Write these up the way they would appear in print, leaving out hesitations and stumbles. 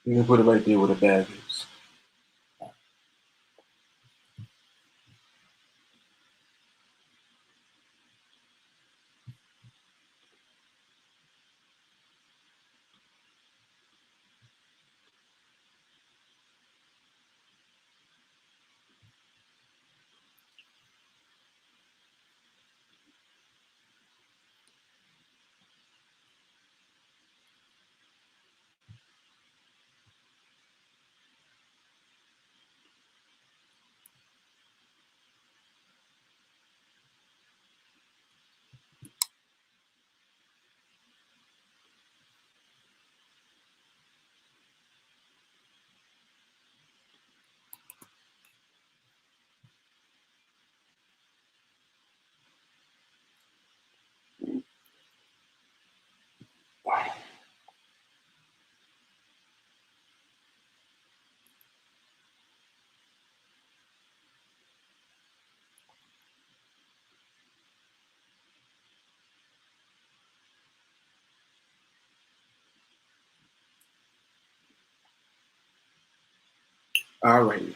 You can put it right there where the bag is. All right.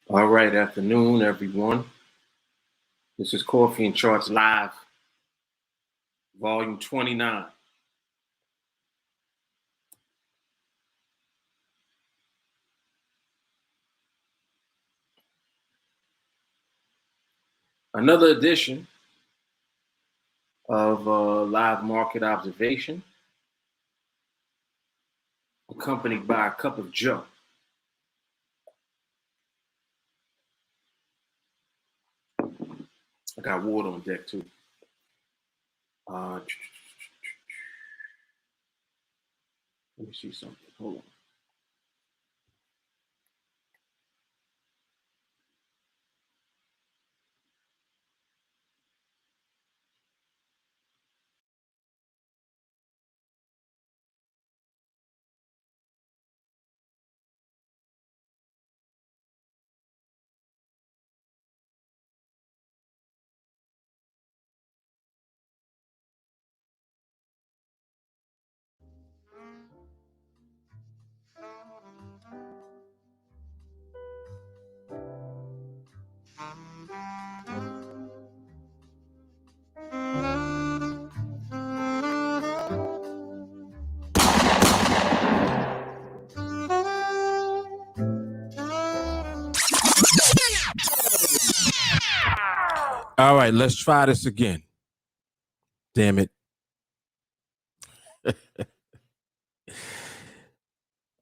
All right, afternoon, everyone. This is Coffee and Charts Live, Volume 29. Another edition of Live Market Observation, accompanied by a cup of Joe. I got water on deck, too. Let me see something. Hold on. All right, let's try this again. Damn it.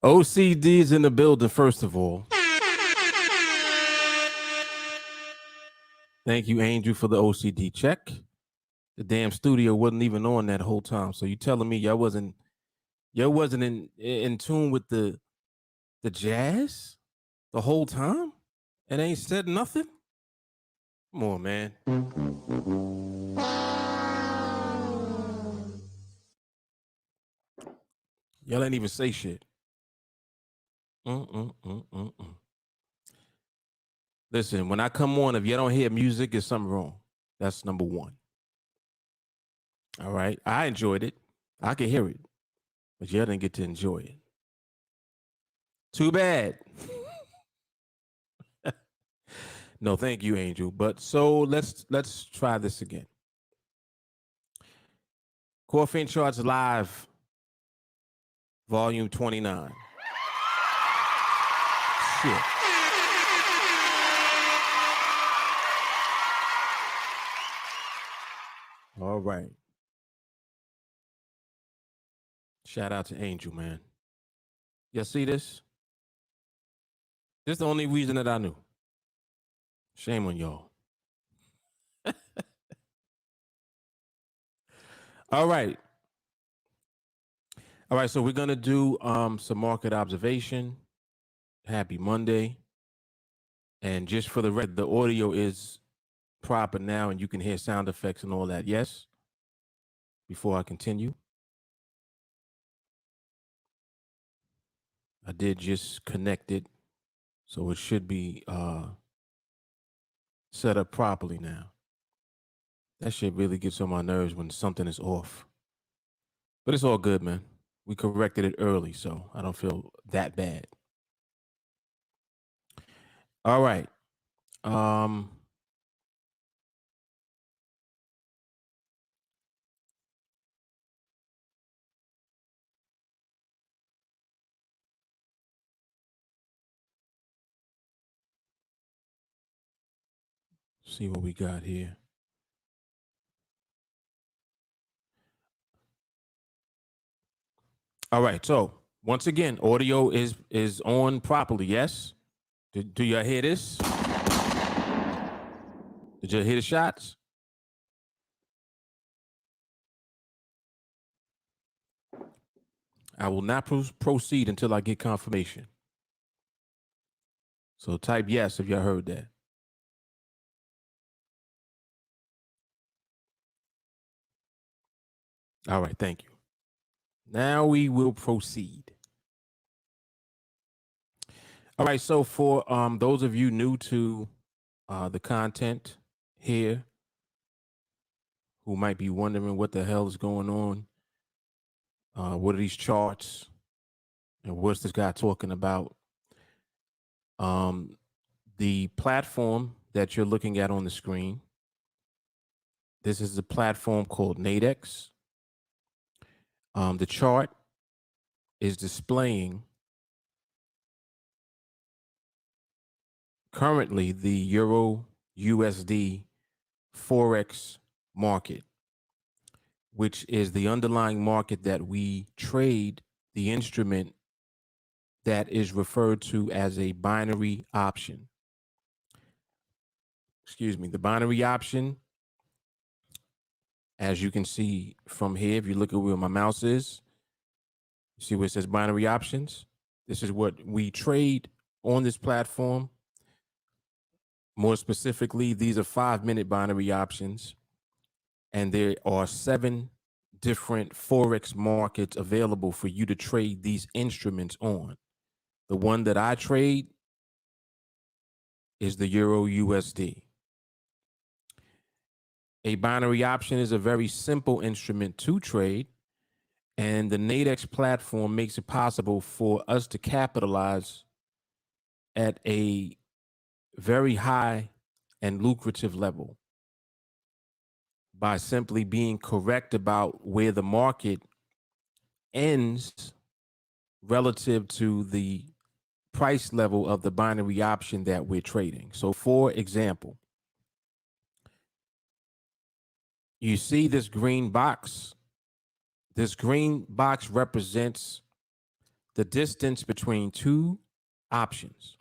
OCD is in the building, first of all. Thank you, Angel, for the OCD check. The damn studio wasn't even on that whole time. So you telling me y'all wasn't in tune with the jazz the whole time? And ain't said nothing? Come on, man. Y'all ain't even say shit. Listen, when I come on, if you don't hear music, there's something wrong. That's number one. All right. I enjoyed it. I could hear it. But y'all didn't get to enjoy it. Too bad. No, thank you, Angel. But so let's try this again. Coffee and Charts Live, Volume 29. Shit. All right. Shout out to Angel, man. Y'all see this? This is the only reason that I knew. Shame on y'all. All right. All right, so we're gonna do some market observation. Happy Monday. And just for the record, the audio is proper now and you can hear sound effects and all that. Yes? Before I continue. I did just connect it, so it should be set up properly now. That shit really gets on my nerves when something is off. But it's all good, man. We corrected it early, so I don't feel that bad. All right. See what we got here. All right. So once again, audio is on properly. Yes. Do y'all hear this? Did you hear the shots? I will not proceed until I get confirmation. So type yes if y'all heard that. All right. Thank you. Now we will proceed. All right. So for those of you new to the content here, who might be wondering what the hell is going on, what are these charts, and what's this guy talking about? The platform that you're looking at on the screen, this is a platform called NADEX. The chart is displaying currently the Euro USD Forex market, which is the underlying market that we trade, the instrument that is referred to as a binary option. Excuse me, the binary option, as you can see from here, if you look at where my mouse is, you see where it says binary options? This is what we trade on this platform. More specifically, these are 5-minute binary options, and there are 7 different Forex markets available for you to trade these instruments on. The one that I trade is the Euro USD. A binary option is a very simple instrument to trade, and the NADEX platform makes it possible for us to capitalize at a very high and lucrative level by simply being correct about where the market ends relative to the price level of the binary option that we're trading. So for example, you see this green box. This green box represents the distance between 2 options.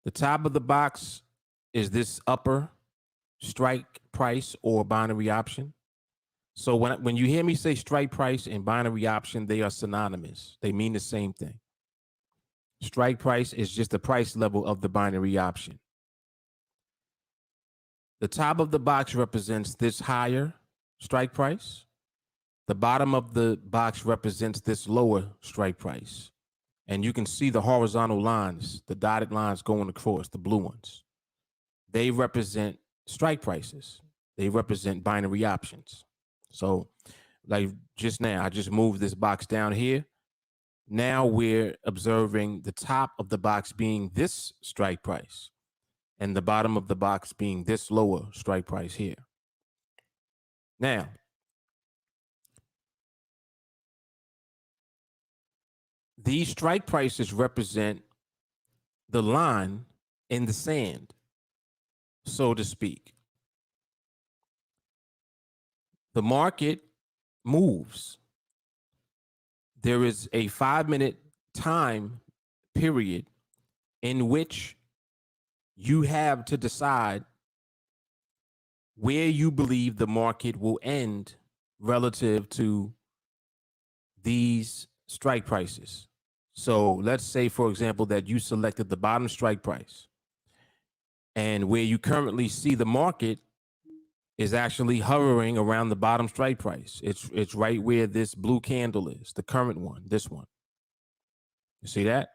The top of the box is this upper strike price or binary option. So when you hear me say strike price and binary option, they are synonymous. They mean the same thing. Strike price is just the price level of the binary option. The top of the box represents this higher strike price. The bottom of the box represents this lower strike price. And you can see the horizontal lines, the dotted lines going across, the blue ones. They represent strike prices. They represent binary options. So like just now, I just moved this box down here. Now we're observing the top of the box being this strike price and the bottom of the box being this lower strike price here. Now, these strike prices represent the line in the sand, so to speak. The market moves there is a 5-minute time period in which you have to decide where you believe the market will end relative to these strike prices. So let's say, for example, that you selected the bottom strike price, and where you currently see the market is actually hovering around the bottom strike price. It's right where this blue candle is, the current one, this one. You see that?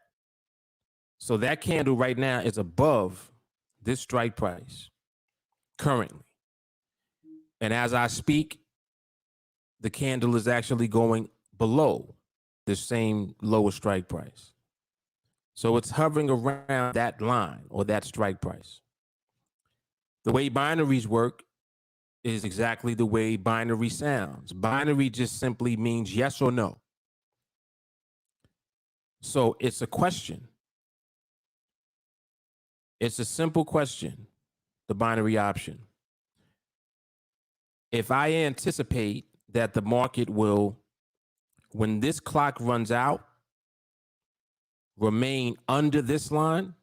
So that candle right now is above this strike price currently. And as I speak, the candle is actually going below the same lower strike price. So it's hovering around that line or that strike price. The way binaries work is exactly the way binary sounds. Binary just simply means yes or no. So it's a question. It's a simple question, the binary option. If I anticipate that the market will, when this clock runs out, remain under this line,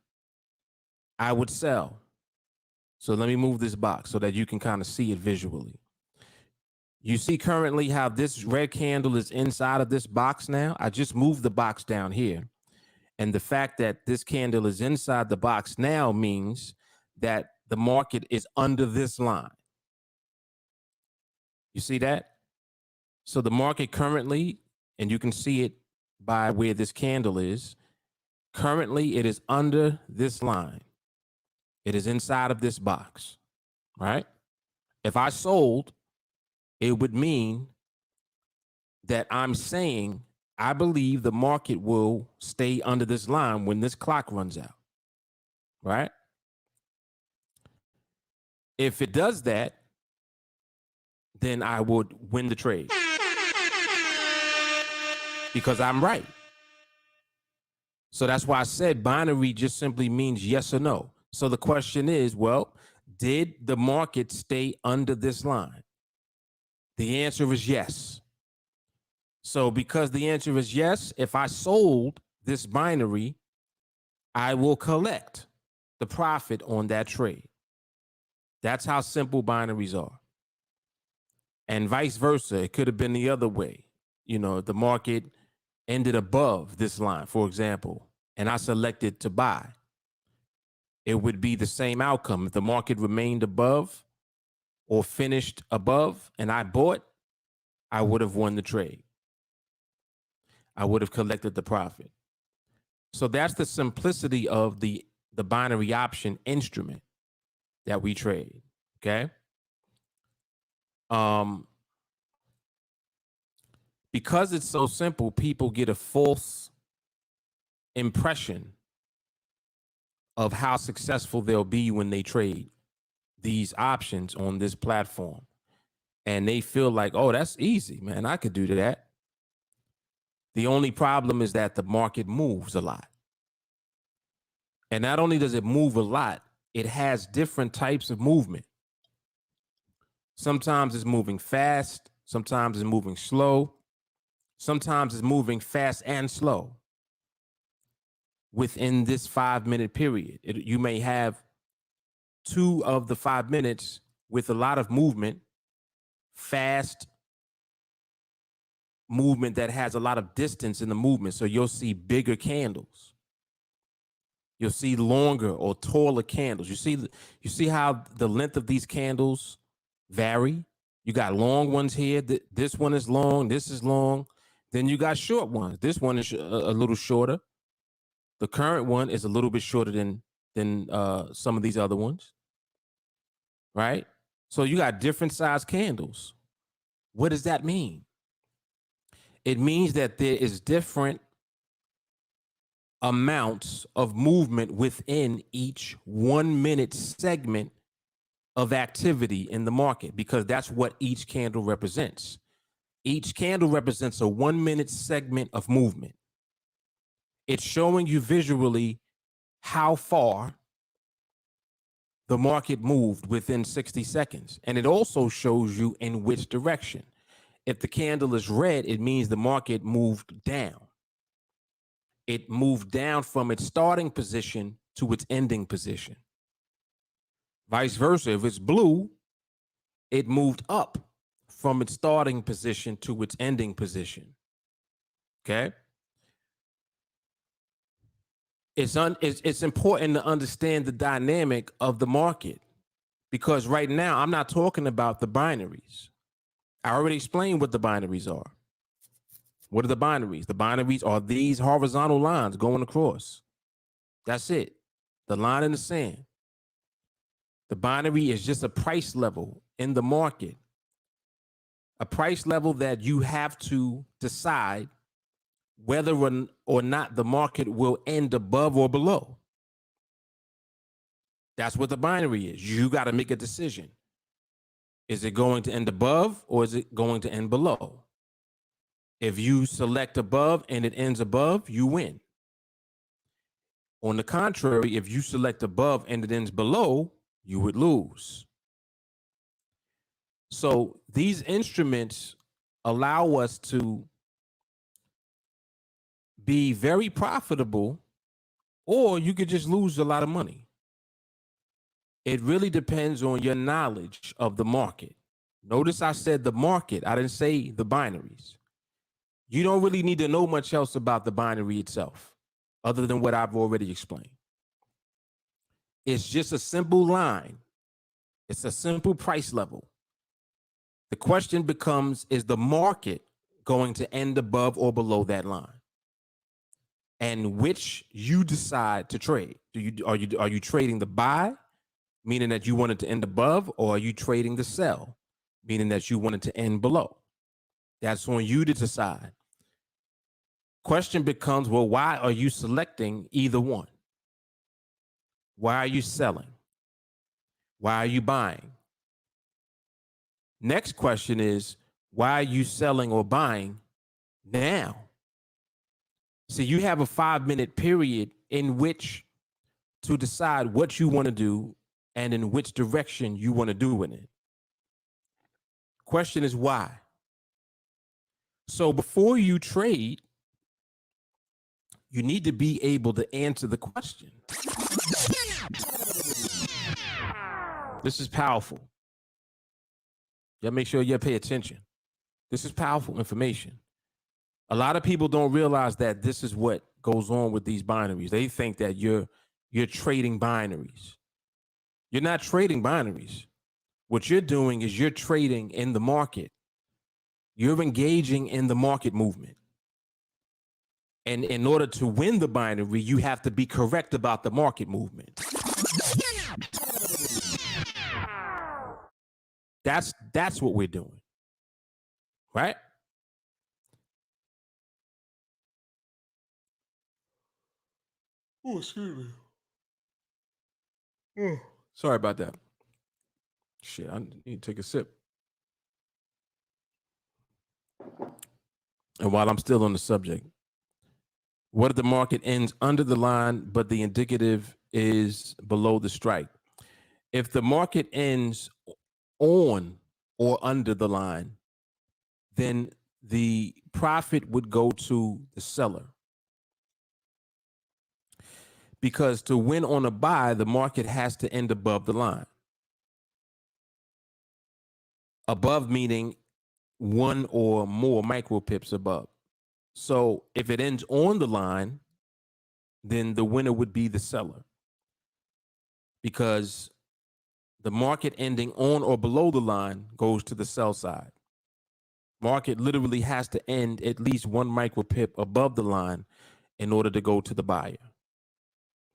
I would sell. So let me move this box so that you can kind of see it visually. You see currently how this red candle is inside of this box now. I just moved the box down here. And the fact that this candle is inside the box now means that the market is under this line. You see that? So the market currently, and you can see it by where this candle is, currently it is under this line. It is inside of this box, right? If I sold, it would mean that I'm saying I believe the market will stay under this line when this clock runs out, right? If it does that, then I would win the trade because I'm right. So that's why I said binary just simply means yes or no. So the question is, well, did the market stay under this line? The answer is yes. So because the answer is yes, if I sold this binary, I will collect the profit on that trade. That's how simple binaries are. And vice versa, it could have been the other way. You know, the market ended above this line, for example, and I selected to buy. It would be the same outcome. If the market remained above or finished above and I bought, I would have won the trade. I would have collected the profit. So that's the simplicity of the binary option instrument that we trade. Okay. Because it's so simple, people get a false impression of how successful they'll be when they trade these options on this platform. And they feel like, oh, that's easy, man. I could do that. The only problem is that the market moves a lot. And not only does it move a lot, it has different types of movement. Sometimes it's moving fast. Sometimes it's moving slow. Sometimes it's moving fast and slow within this 5-minute period. You may have 2 of the 5 minutes with a lot of movement, fast movement that has a lot of distance in the movement. So you'll see bigger candles. You'll see longer or taller candles. You see how the length of these candles vary. You got long ones here. This one is long. This is long. Then you got short ones. This one is a little shorter. The current one is a little bit shorter than some of these other ones, right? So you got different size candles. What does that mean? It means that there is different amounts of movement within each 1-minute segment of activity in the market, because that's what each candle represents. Each candle represents a 1-minute segment of movement. It's showing you visually how far the market moved within 60 seconds. And it also shows you in which direction. If the candle is red, it means the market moved down. It moved down from its starting position to its ending position. Vice versa, if it's blue, it moved up from its starting position to its ending position. Okay? It's important to understand the dynamic of the market, because right now I'm not talking about the binaries. I already explained what the binaries are. What are the binaries? The binaries are these horizontal lines going across. That's it. The line in the sand. The binary is just a price level in the market, a price level that you have to decide whether or not the market will end above or below. That's what the binary is. You got to make a decision. Is it going to end above or is it going to end below? If you select above and it ends above, you win. On the contrary, if you select above and it ends below, you would lose. So these instruments allow us to be very profitable, or you could just lose a lot of money. It really depends on your knowledge of the market. Notice I said the market. I didn't say the binaries. You don't really need to know much else about the binary itself, other than what I've already explained. It's just a simple line. It's a simple price level. The question becomes, is the market going to end above or below that line? And which you decide to trade. Are you trading the buy, meaning that you want it to end above, or are you trading the sell, meaning that you want it to end below? That's on you to decide. Question becomes, well, why are you selecting either one? Why are you selling? Why are you buying? Next question is, why are you selling or buying now? So you have a 5-minute period in which to decide what you want to do and in which direction you want to do in it. Question is why? So before you trade, you need to be able to answer the question. This is powerful. Y'all make sure you pay attention. This is powerful information. A lot of people don't realize that this is what goes on with these binaries. They think that you're trading binaries. You're not trading binaries. What you're doing is you're trading in the market. You're engaging in the market movement. And in order to win the binary, you have to be correct about the market movement. That's what we're doing. Right? Oh, excuse me. Oh, sorry about that. Shit, I need to take a sip. And while I'm still on the subject, what if the market ends under the line, but the indicative is below the strike? If the market ends on or under the line, then the profit would go to the seller. Because to win on a buy, the market has to end above the line. Above meaning one or more micro pips above. So if it ends on the line, then the winner would be the seller. Because the market ending on or below the line goes to the sell side. Market literally has to end at least one micro pip above the line in order to go to the buyer.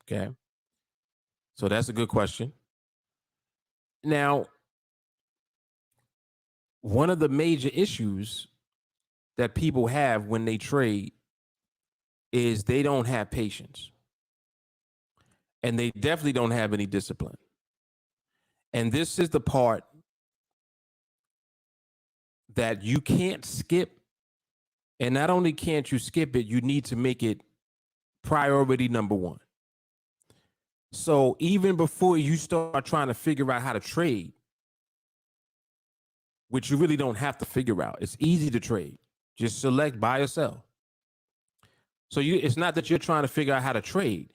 Okay. So that's a good question. Now, one of the major issues that people have when they trade is they don't have patience. And they definitely don't have any discipline. And this is the part that you can't skip. And not only can't you skip it, you need to make it priority number one. So even before you start trying to figure out how to trade, which you really don't have to figure out. It's easy to trade. Just select buy or sell. So it's not that you're trying to figure out how to trade.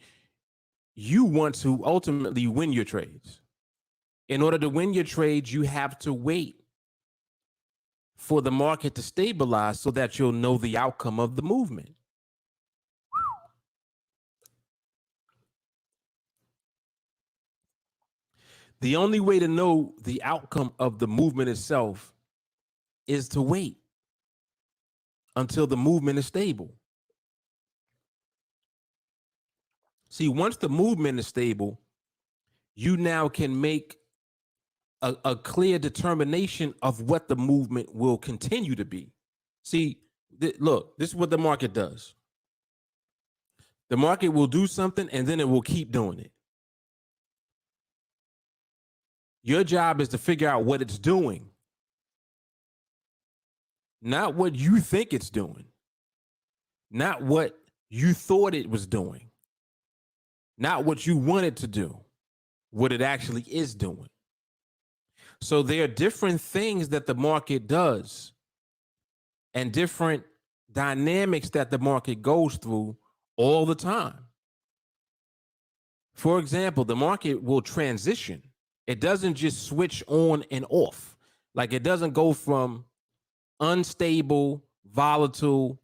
You want to ultimately win your trades. In order to win your trades, you have to wait for the market to stabilize so that you'll know the outcome of the movement. The only way to know the outcome of the movement itself is to wait until the movement is stable. See, once the movement is stable, you now can make a clear determination of what the movement will continue to be. See, look, this is what the market does. The market will do something and then it will keep doing it. Your job is to figure out what it's doing, not what you think it's doing, not what you thought it was doing, not what you wanted to do, what it actually is doing. So there are different things that the market does and different dynamics that the market goes through all the time. For example, the market will transition. It doesn't just switch on and off. Like it doesn't go from unstable, volatile,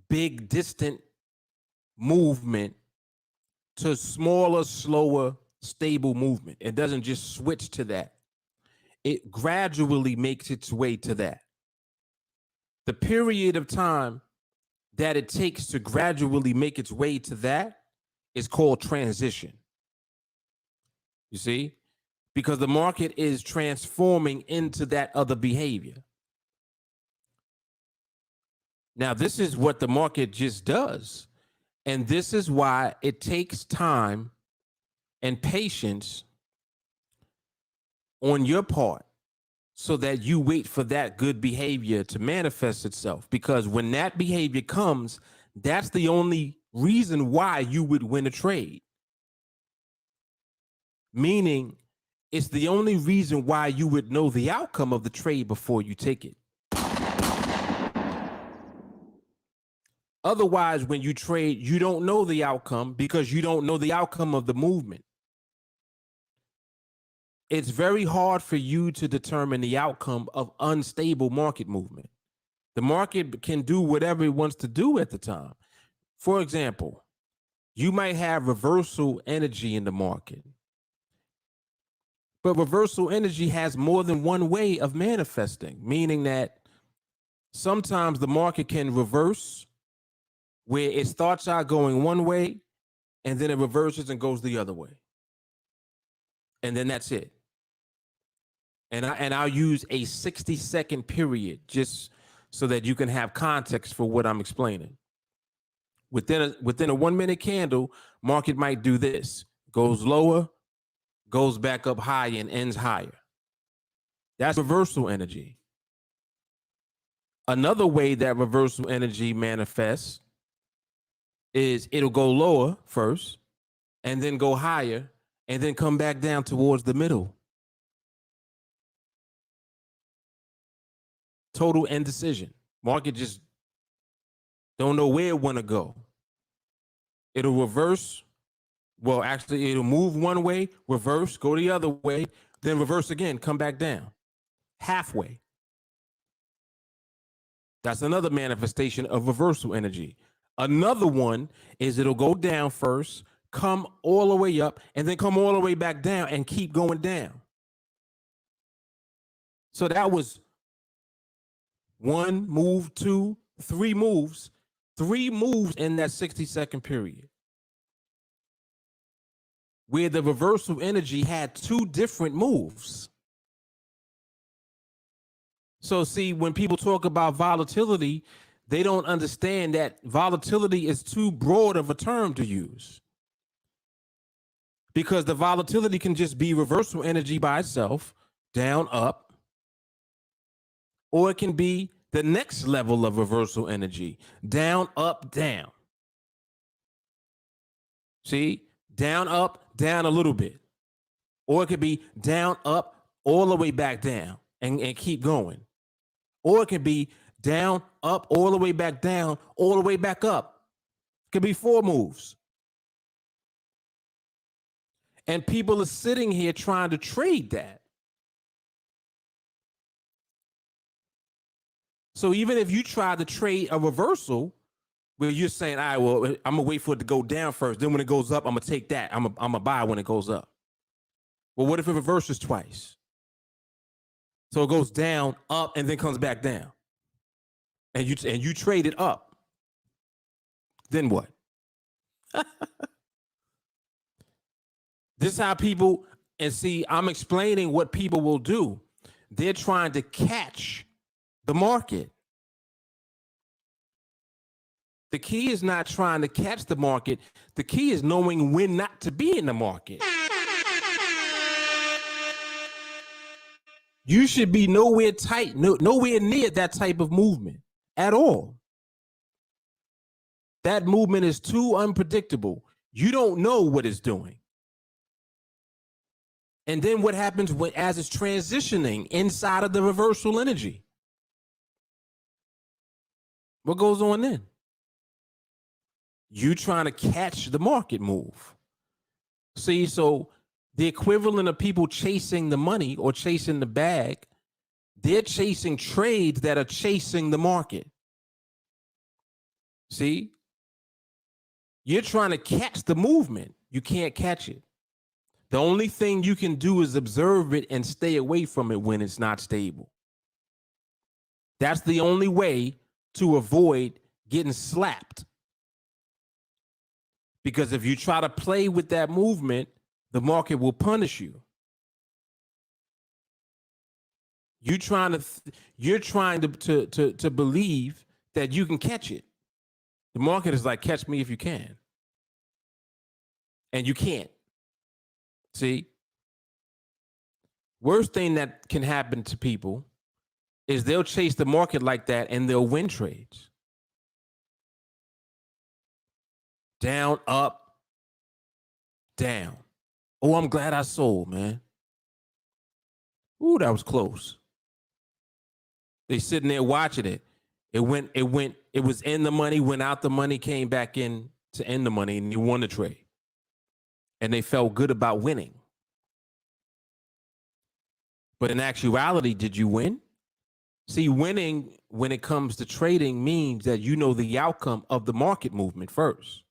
big, distant movement to smaller, slower, stable movement. It doesn't just switch to that. It gradually makes its way to that. The period of time that it takes to gradually make its way to that is called transition. You see? Because the market is transforming into that other behavior. Now, this is what the market just does. And this is why it takes time and patience on your part so that you wait for that good behavior to manifest itself. Because when that behavior comes, that's the only reason why you would win a trade. Meaning, it's the only reason why you would know the outcome of the trade before you take it. Otherwise, when you trade, you don't know the outcome because you don't know the outcome of the movement. It's very hard for you to determine the outcome of unstable market movement. The market can do whatever it wants to do at the time. For example, you might have reversal energy in the market. But reversal energy has more than one way of manifesting, meaning that sometimes the market can reverse where it starts out going one way and then it reverses and goes the other way. And then that's it. And I'll use a 60-second period just so that you can have context for what I'm explaining. Within a 1 minute candle, market might do this: goes lower, goes back up high, and ends higher. That's reversal energy. Another way that reversal energy manifests is it'll go lower first and then go higher and then come back down towards the middle. Total indecision. Market just don't know where it want to go. It'll reverse. Well, actually, it'll move one way, reverse, go the other way, then reverse again, come back down. Halfway. That's another manifestation of reversal energy. Another one is it'll go down first, come all the way up, and then come all the way back down and keep going down. So that was one move, two, three moves in that 60-second period, where the reversal energy had two different moves. So see, when people talk about volatility, they don't understand that volatility is too broad of a term to use. Because the volatility can just be reversal energy by itself, down, up, or it can be the next level of reversal energy, down, up, down. See, down, up, down a little bit. Or it could be down, up, all the way back down and keep going. Or it could be down, up, all the way back down, all the way back up. It could be 4 moves. And people are sitting here trying to trade that. So even if you try to trade a reversal where you're saying, all right, well, I'm gonna wait for it to go down first. Then when it goes up, I'm gonna take that. I'm gonna buy when it goes up. Well, what if it reverses twice? So it goes down, up, and then comes back down. And you trade it up. Then what? This is how people, and see, I'm explaining what people will do. They're trying to catch the market. The key is not trying to catch the market. The key is knowing when not to be in the market. You should be nowhere nowhere near that type of movement at all. That movement is too unpredictable. You don't know what it's doing. And then what happens as it's transitioning inside of the reversal energy? What goes on then? You trying to catch the market move. See, so the equivalent of people chasing the money or chasing the bag, they're chasing trades that are chasing the market. See? You're trying to catch the movement. You can't catch it. The only thing you can do is observe it and stay away from it when it's not stable. That's the only way to avoid getting slapped. Because if you try to play with that movement, the market will punish you. You're trying to believe that you can catch it. The market is like, catch me if you can. And you can't. See? Worst thing that can happen to people is they'll chase the market like that and they'll win trades. Down, up, down. Oh, I'm glad I sold, man. Ooh, that was close. They sitting there watching it. It was in the money, went out the money, came back in to end the money, and you won the trade. And they felt good about winning. But in actuality, did you win? See, winning when it comes to trading means that you know the outcome of the market movement first.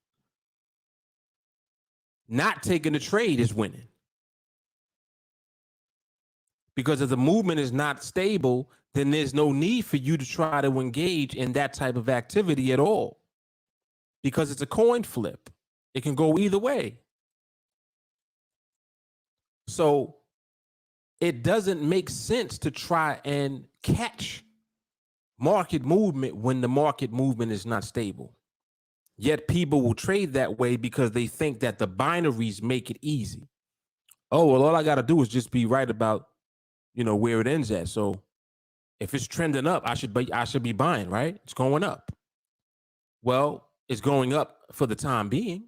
Not taking the trade is winning. Because if the movement is not stable, then there's no need for you to try to engage in that type of activity at all. Because it's a coin flip. It can go either way. So it doesn't make sense to try and catch market movement when the market movement is not stable. Yet people will trade that way because they think that the binaries make it easy. Oh, well, all I got to do is just be right about, where it ends at. So if it's trending up, I should be buying, right? It's going up. Well, it's going up for the time being.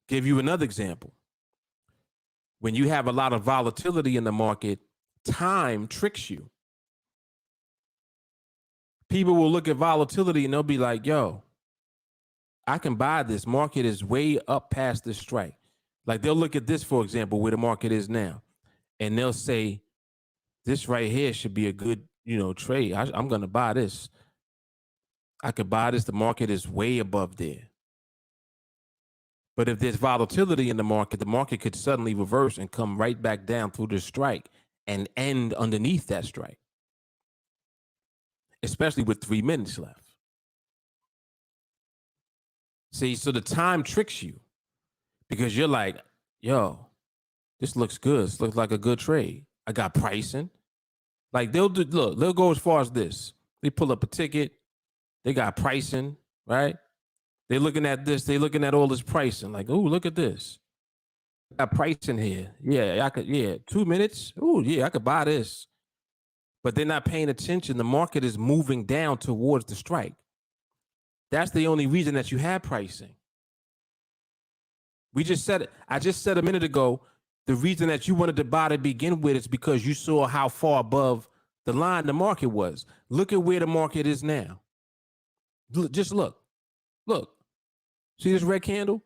Give you another example. When you have a lot of volatility in the market, time tricks you. People will look at volatility and they'll be like, yo, I can buy this. Market is way up past this strike. Like they'll look at this, for example, where the market is now, and they'll say, this right here should be a good, trade. I'm going to buy this. I could buy this. The market is way above there. But if there's volatility in the market could suddenly reverse and come right back down through the strike and end underneath that strike, especially with 3 minutes left. See, so the time tricks you because you're like, yo, this looks good. This looks like a good trade. I got pricing. Like they'll go as far as this. They pull up a ticket. They got pricing, right? They're looking at this. They're looking at all this pricing. Like, oh, look at this. I got pricing here. Yeah, I could. Yeah, 2 minutes. Oh, yeah, I could buy this. But they're not paying attention. The market is moving down towards the strike. That's the only reason that you have pricing. I just said a minute ago, the reason that you wanted to buy to begin with is because you saw how far above the line the market was. Look at where the market is now. Just look. Look. See this red candle?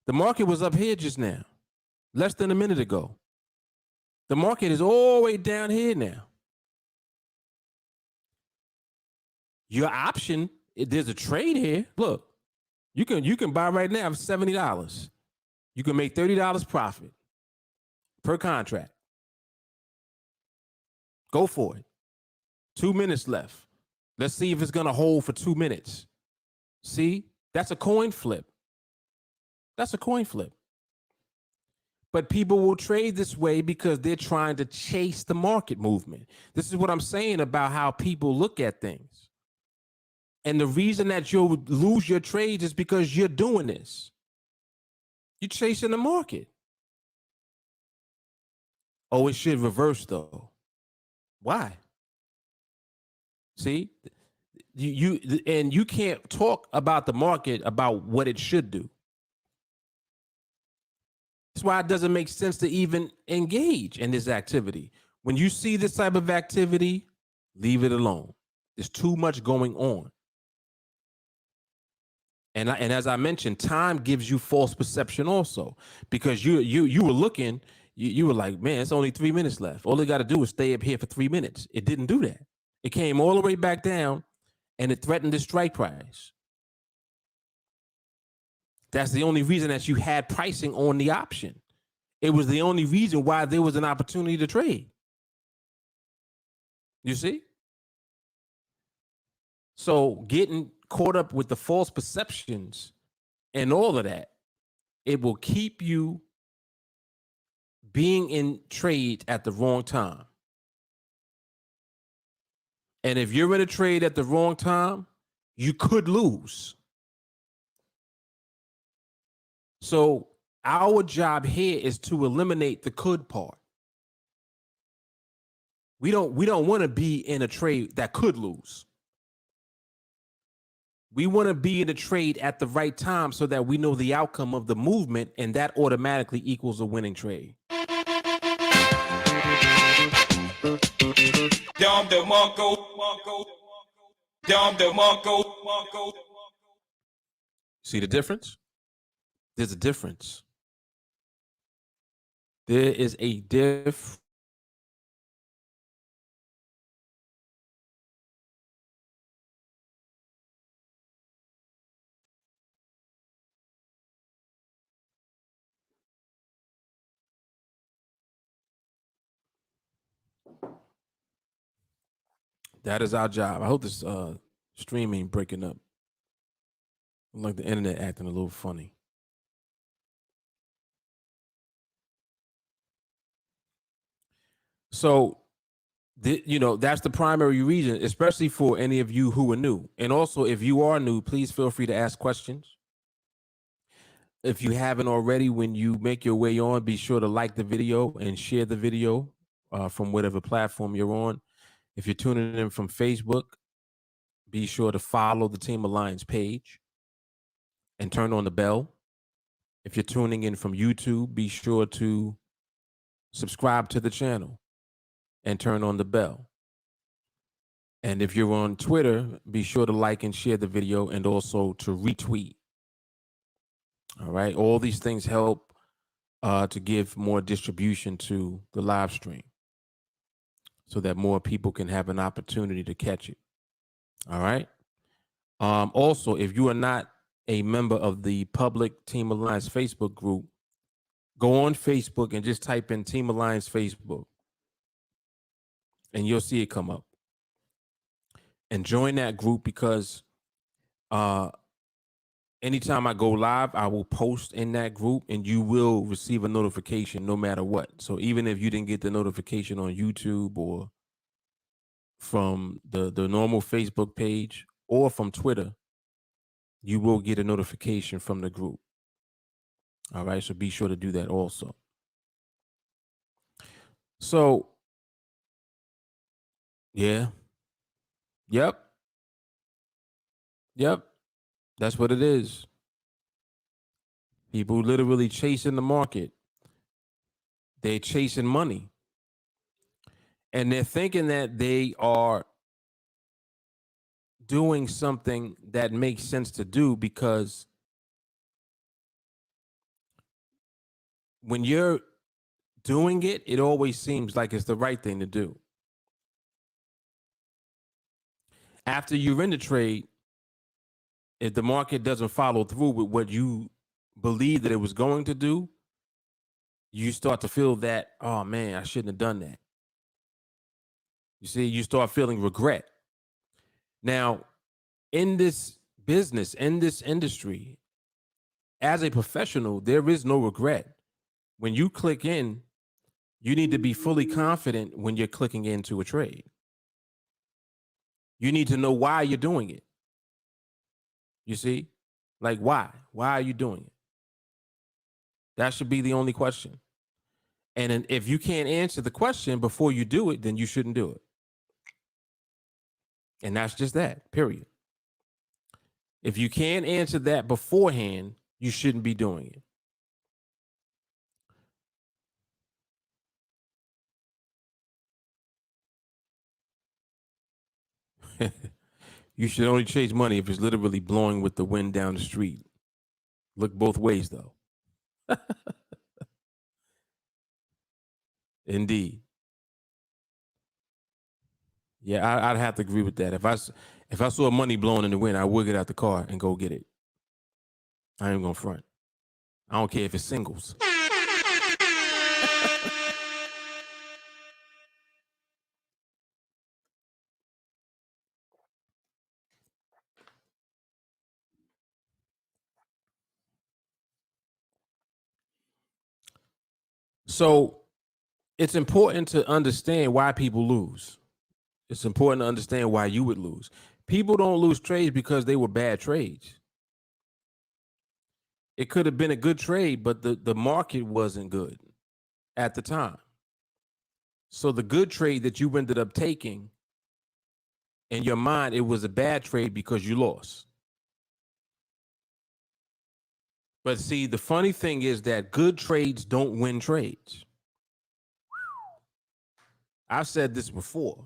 The market was up here just now, less than a minute ago. The market is all the way down here now. Your option, there's a trade here. Look, you can buy right now for $70. You can make $30 profit per contract. Go for it. 2 minutes left. Let's see if it's going to hold for 2 minutes. See, that's a coin flip. That's a coin flip. But people will trade this way because they're trying to chase the market movement. This is what I'm saying about how people look at things. And the reason that you'll lose your trades is because you're doing this. You're chasing the market. Oh, it should reverse though. Why? See, you can't talk about the market about what it should do. That's why it doesn't make sense to even engage in this activity. When you see this type of activity, leave it alone. There's too much going on. And as I mentioned, time gives you false perception also, because you were looking, you were like, man, it's only 3 minutes left. All they got to do is stay up here for 3 minutes. It didn't do that. It came all the way back down, and it threatened the strike price. That's the only reason that you had pricing on the option. It was the only reason why there was an opportunity to trade. You see? So getting caught up with the false perceptions and all of that, it will keep you being in trade at the wrong time. And if you're in a trade at the wrong time, you could lose. So our job here is to eliminate the could part. We don't want to be in a trade that could lose. We want to be in a trade at the right time so that we know the outcome of the movement, and that automatically equals a winning trade. See the difference? There's a difference. There is a difference. That is our job. I hope this stream ain't breaking up. Like the internet acting a little funny. So, that's the primary reason, especially for any of you who are new. And also, if you are new, please feel free to ask questions. If you haven't already, when you make your way on, be sure to like the video and share the video from whatever platform you're on. If you're tuning in from Facebook, be sure to follow the TeamAlliance page and turn on the bell. If you're tuning in from YouTube, be sure to subscribe to the channel and turn on the bell. And if you're on Twitter, be sure to like and share the video and also to retweet. All right. All these things help to give more distribution to the live stream so that more people can have an opportunity to catch it. All right. Also, if you are not a member of the public TeamAlliance Facebook group, go on Facebook and just type in TeamAlliance Facebook and you'll see it come up. And join that group, because anytime I go live, I will post in that group and you will receive a notification no matter what. So even if you didn't get the notification on YouTube or from the normal Facebook page or from Twitter, you will get a notification from the group. All right, so be sure to do that also. So, yeah. Yep. That's what it is. People literally chasing the market. They're chasing money. And they're thinking that they are doing something that makes sense to do, because when you're doing it, it always seems like it's the right thing to do. After you're in the trade, if the market doesn't follow through with what you believe that it was going to do, you start to feel that, oh man, I shouldn't have done that. You see, you start feeling regret. Now, in this business, in this industry, as a professional, there is no regret. When you click in, you need to be fully confident when you're clicking into a trade. You need to know why you're doing it. You see? Like, why? Why are you doing it? That should be the only question. And if you can't answer the question before you do it, then you shouldn't do it. And that's just that, period. If you can't answer that beforehand, you shouldn't be doing it. You should only chase money if it's literally blowing with the wind down the street. Look both ways, though. Indeed. Yeah, I'd have to agree with that. If I saw money blowing in the wind, I would get out the car and go get it. I ain't gonna front. I don't care if it's singles. So it's important to understand why people lose. It's important to understand why you would lose. People don't lose trades because they were bad trades. It could have been a good trade, but the market wasn't good at the time. So the good trade that you ended up taking, in your mind, it was a bad trade because you lost. But see, the funny thing is that good trades don't win trades. I've said this before.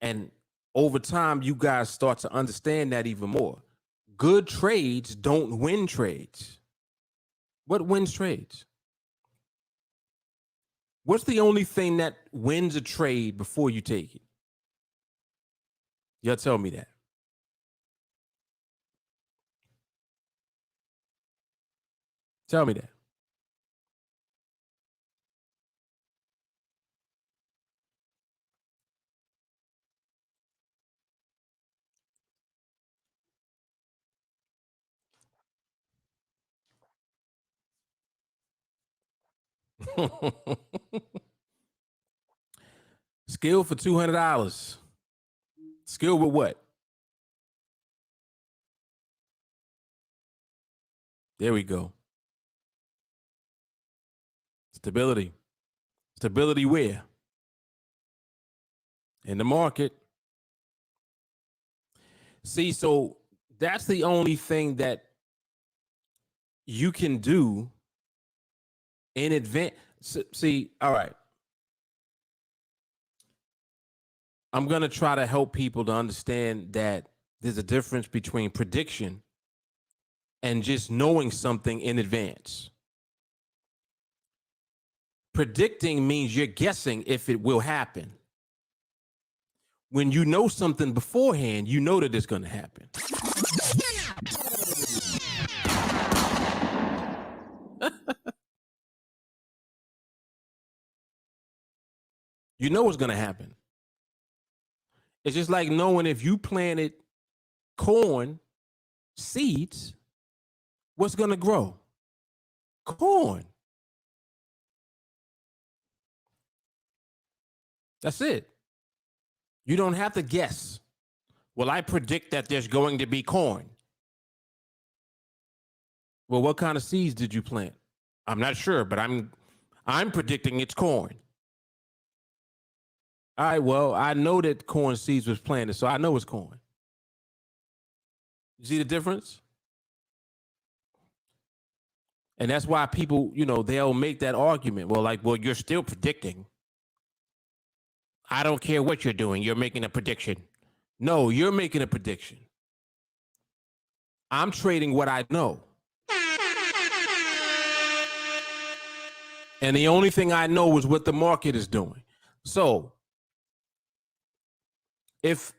And over time, you guys start to understand that even more. Good trades don't win trades. What wins trades? What's the only thing that wins a trade before you take it? Y'all tell me that. Tell me that. Skill for $200. Skill with what? There we go. Stability. Stability where? In the market. See, so that's the only thing that you can do in advance. See, all right. I'm going to try to help people to understand that there's a difference between prediction and just knowing something in advance. Predicting means you're guessing if it will happen. When you know something beforehand, you know that it's going to happen. You know what's going to happen. It's just like knowing if you planted corn seeds, what's going to grow? Corn. That's it. You don't have to guess. Well, I predict that there's going to be corn. Well, what kind of seeds did you plant? I'm not sure, but I'm predicting it's corn. All right, well, I know that corn seeds was planted, so I know it's corn. You see the difference? And that's why people, they'll make that argument. Well, you're still predicting. I don't care what you're doing. You're making a prediction. No, you're making a prediction. I'm trading what I know. And the only thing I know is what the market is doing. So if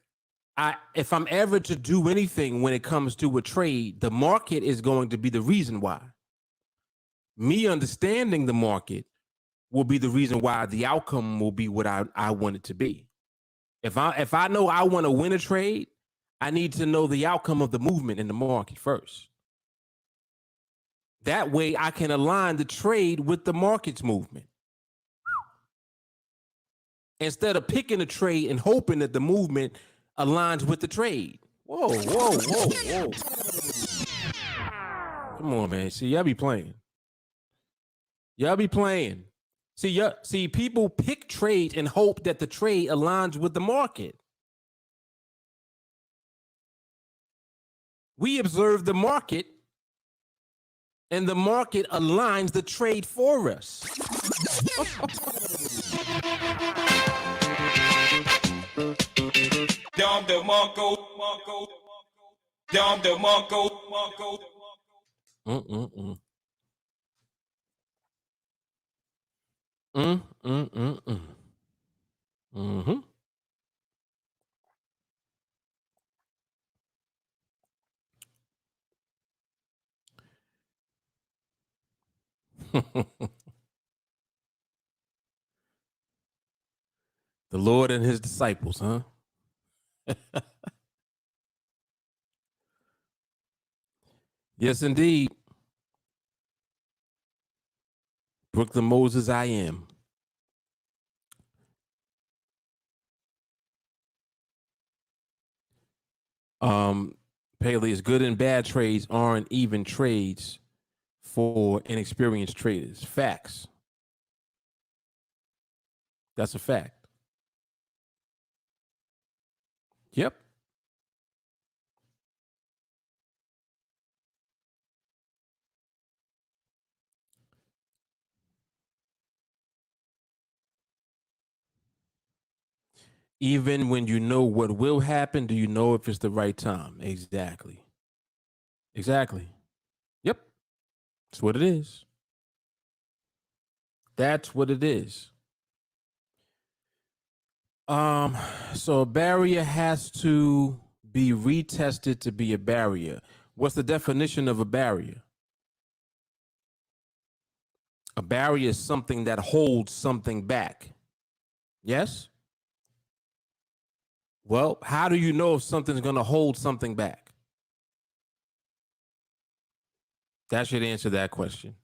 I'm ever to do anything when it comes to a trade, the market is going to be the reason why. Me understanding the market will be the reason why the outcome will be what I want it to be. If I know I want to win a trade, I need to know the outcome of the movement in the market first. That way I can align the trade with the market's movement. Instead of picking a trade and hoping that the movement aligns with the trade. Whoa. Come on, man. See, y'all be playing. See, people pick trades and hope that the trade aligns with the market. We observe the market, and the market aligns the trade for us. Mm-hmm. The Lord and his disciples, huh? Yes, indeed. Brooklyn Moses, I am. Paley's good and bad trades aren't even trades for inexperienced traders. Facts. That's a fact. Yep. Even when you know what will happen, do you know if it's the right time? Exactly. Yep. That's what it is. That's what it is. So a barrier has to be retested to be a barrier. What's the definition of a barrier? A barrier is something that holds something back. Yes? Well, how do you know if something's going to hold something back? That should answer that question.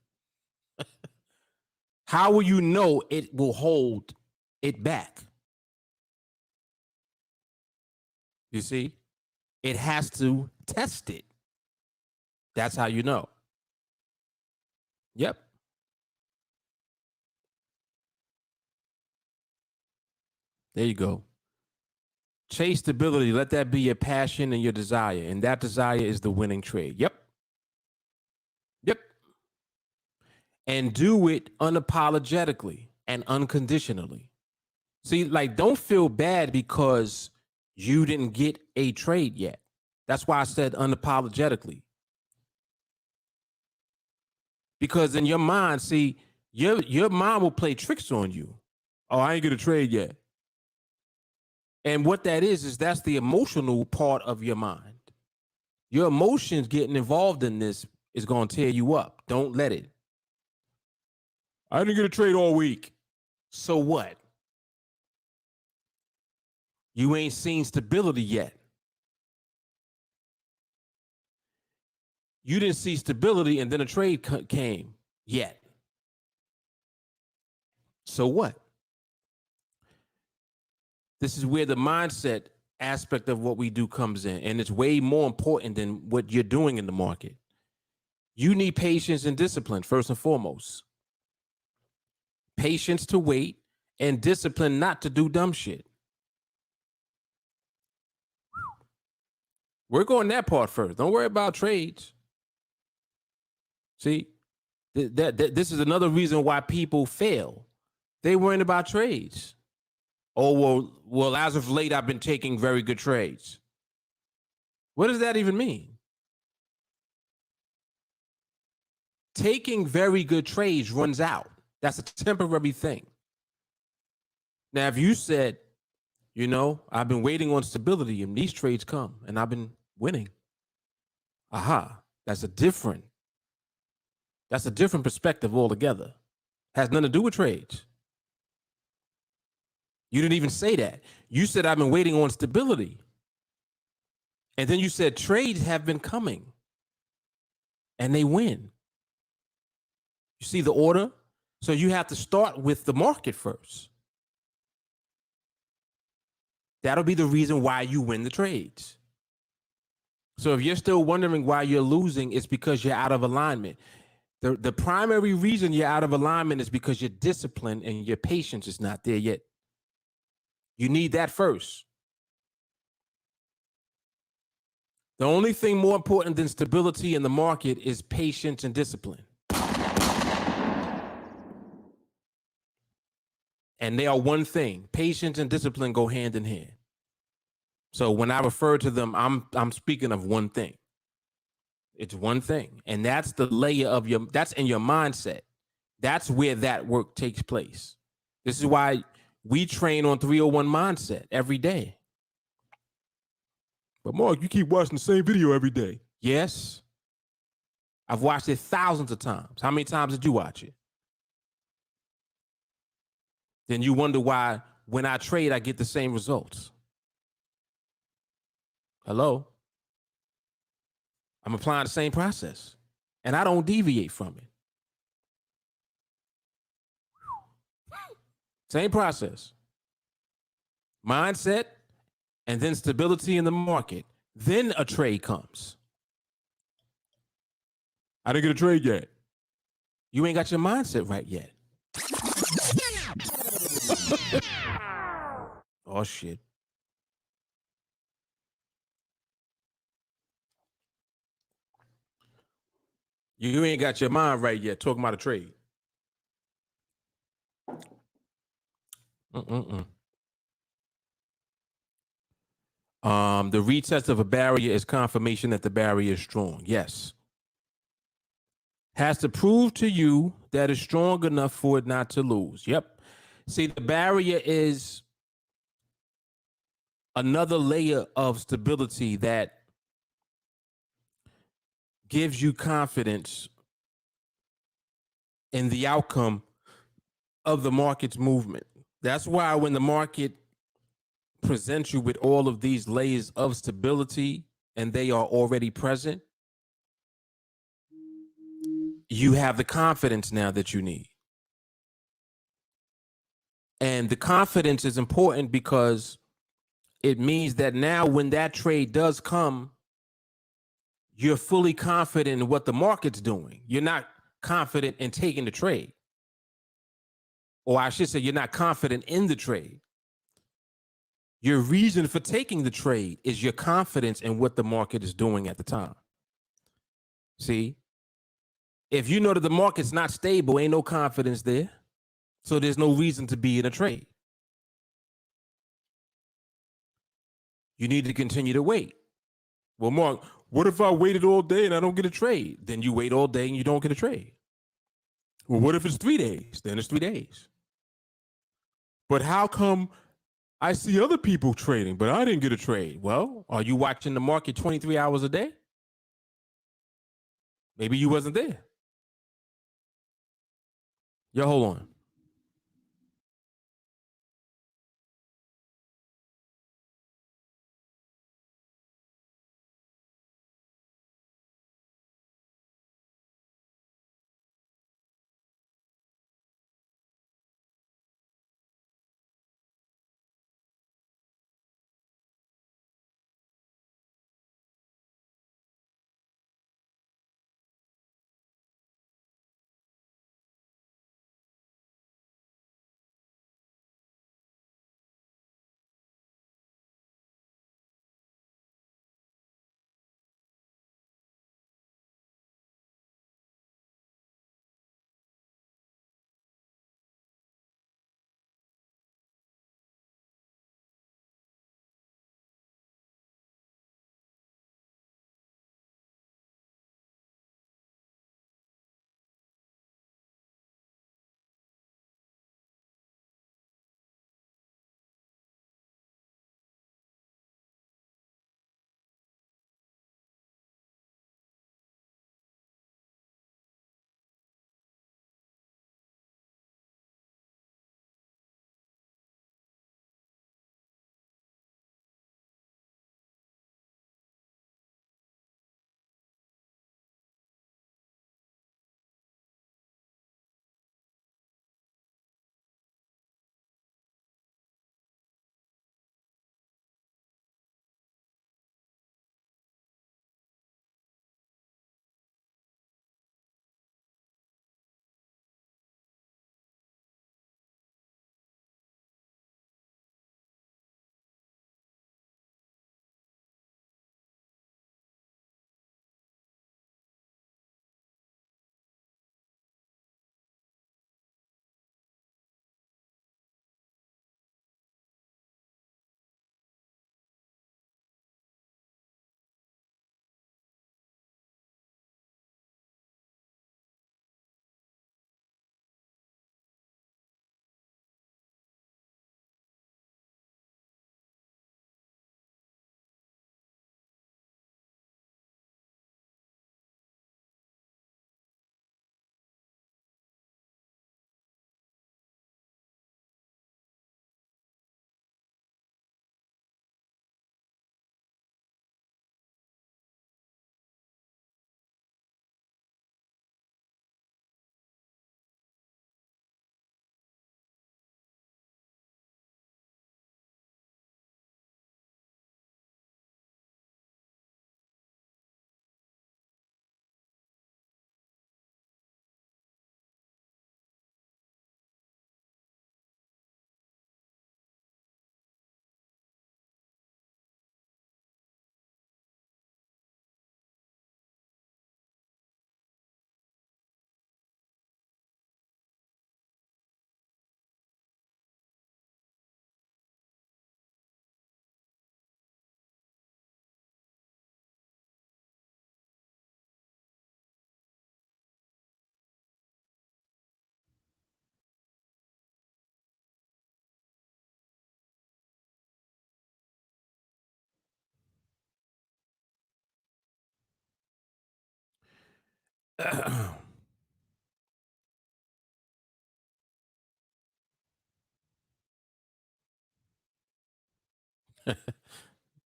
How will you know it will hold it back? You see, it has to test it. That's how you know. Yep. There you go. Chase stability. Let that be your passion and your desire. And that desire is the winning trade. Yep. And do it unapologetically and unconditionally. See, don't feel bad because you didn't get a trade yet. That's why I said unapologetically. Because in your mind, see, your mind will play tricks on you. Oh, I ain't get a trade yet. And what that is that's the emotional part of your mind. Your emotions getting involved in this is going to tear you up. Don't let it. I didn't get a trade all week. So what? You ain't seen stability yet. You didn't see stability and then a trade came yet. So what? This is where the mindset aspect of what we do comes in. And it's way more important than what you're doing in the market. You need patience and discipline, first and foremost. Patience to wait and discipline not to do dumb shit. We're going that part first. Don't worry about trades. See, This is another reason why people fail. They worrying about trades. Oh, well, as of late, I've been taking very good trades. What does that even mean? Taking very good trades runs out. That's a temporary thing. Now, if you said, I've been waiting on stability and these trades come and I've been winning. Aha, that's a different perspective altogether. Has nothing to do with trades. You didn't even say that. You said, I've been waiting on stability. And then you said trades have been coming and they win. You see the order? So you have to start with the market first. That'll be the reason why you win the trades. So if you're still wondering why you're losing, it's because you're out of alignment. The primary reason you're out of alignment is because your discipline and your patience is not there yet. You need that first. The only thing more important than stability in the market is patience and discipline. And they are one thing. Patience and discipline go hand in hand. So when I refer to them, I'm speaking of one thing. It's one thing. And that's the layer of that's in your mindset. That's where that work takes place. This is why we train on 301 mindset every day. But Mark, you keep watching the same video every day. Yes. I've watched it thousands of times. How many times did you watch it? Then you wonder why when I trade, I get the same results. Hello? I'm applying the same process and I don't deviate from it. Same process. Mindset and then stability in the market. Then a trade comes. I didn't get a trade yet. You ain't got your mindset right yet. Oh, shit. You ain't got your mind right yet talking about a trade. The retest of a barrier is confirmation that the barrier is strong. Yes. Has to prove to you that it's strong enough for it not to lose. Yep. See, the barrier is another layer of stability that gives you confidence in the outcome of the market's movement. That's why when the market presents you with all of these layers of stability and they are already present, you have the confidence now that you need. And the confidence is important because it means that now when that trade does come, you're fully confident in what the market's doing. You're not confident in taking the trade. Or I should say, you're not confident in the trade. Your reason for taking the trade is your confidence in what the market is doing at the time. See, if you know that the market's not stable, ain't no confidence there. So there's no reason to be in a trade. You need to continue to wait. Well, Mark, what if I waited all day and I don't get a trade? Then you wait all day and you don't get a trade. Well, what if it's 3 days? Then it's 3 days. But how come I see other people trading, but I didn't get a trade? Well, are you watching the market 23 hours a day? Maybe you wasn't there. Yo, hold on.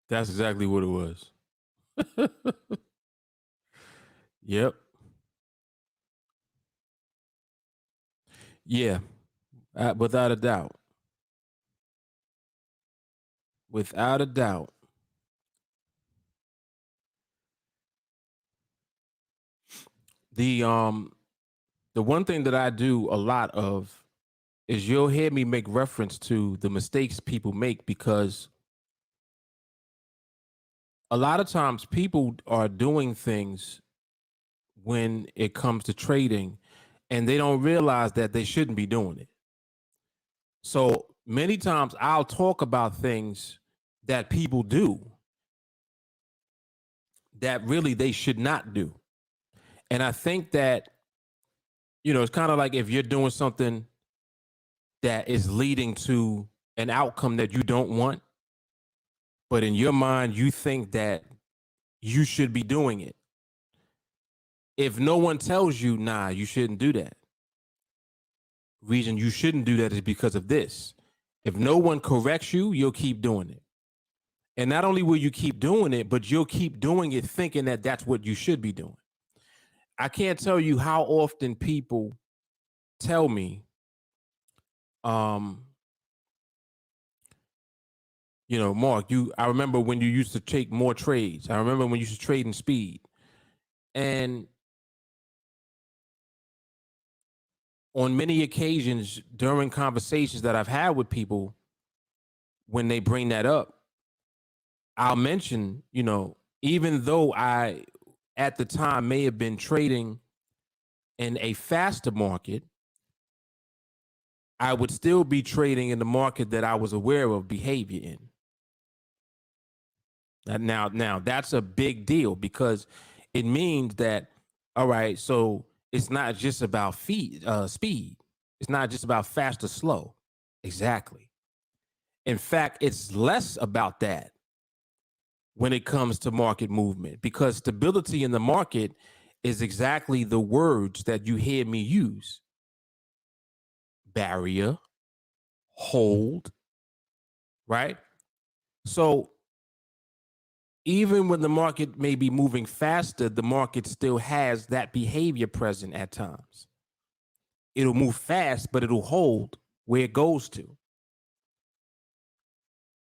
That's exactly what it was. Yep. Yeah. Without a doubt. Without a doubt. The the one thing that I do a lot of is you'll hear me make reference to the mistakes people make, because a lot of times people are doing things when it comes to trading and they don't realize that they shouldn't be doing it. So many times I'll talk about things that people do that really they should not do. And I think that, it's kind of like if you're doing something that is leading to an outcome that you don't want, but in your mind, you think that you should be doing it. If no one tells you, nah, you shouldn't do that, reason you shouldn't do that is because of this. If no one corrects you, you'll keep doing it. And not only will you keep doing it, but you'll keep doing it thinking that that's what you should be doing. I can't tell you how often people tell me, um, Mark, I remember when you used to take more trades. I remember when you used to trade in speed. And on many occasions during conversations that I've had with people, when they bring that up, I'll mention, even though I at the time may have been trading in a faster market, I would still be trading in the market that I was aware of behavior in. Now that's a big deal, because it means that, all right, so it's not just about speed. It's not just about fast or slow. Exactly. In fact, it's less about that when it comes to market movement, because stability in the market is exactly the words that you hear me use: barrier, hold, right? So even when the market may be moving faster, the market still has that behavior present at times. It'll move fast, but it'll hold where it goes to.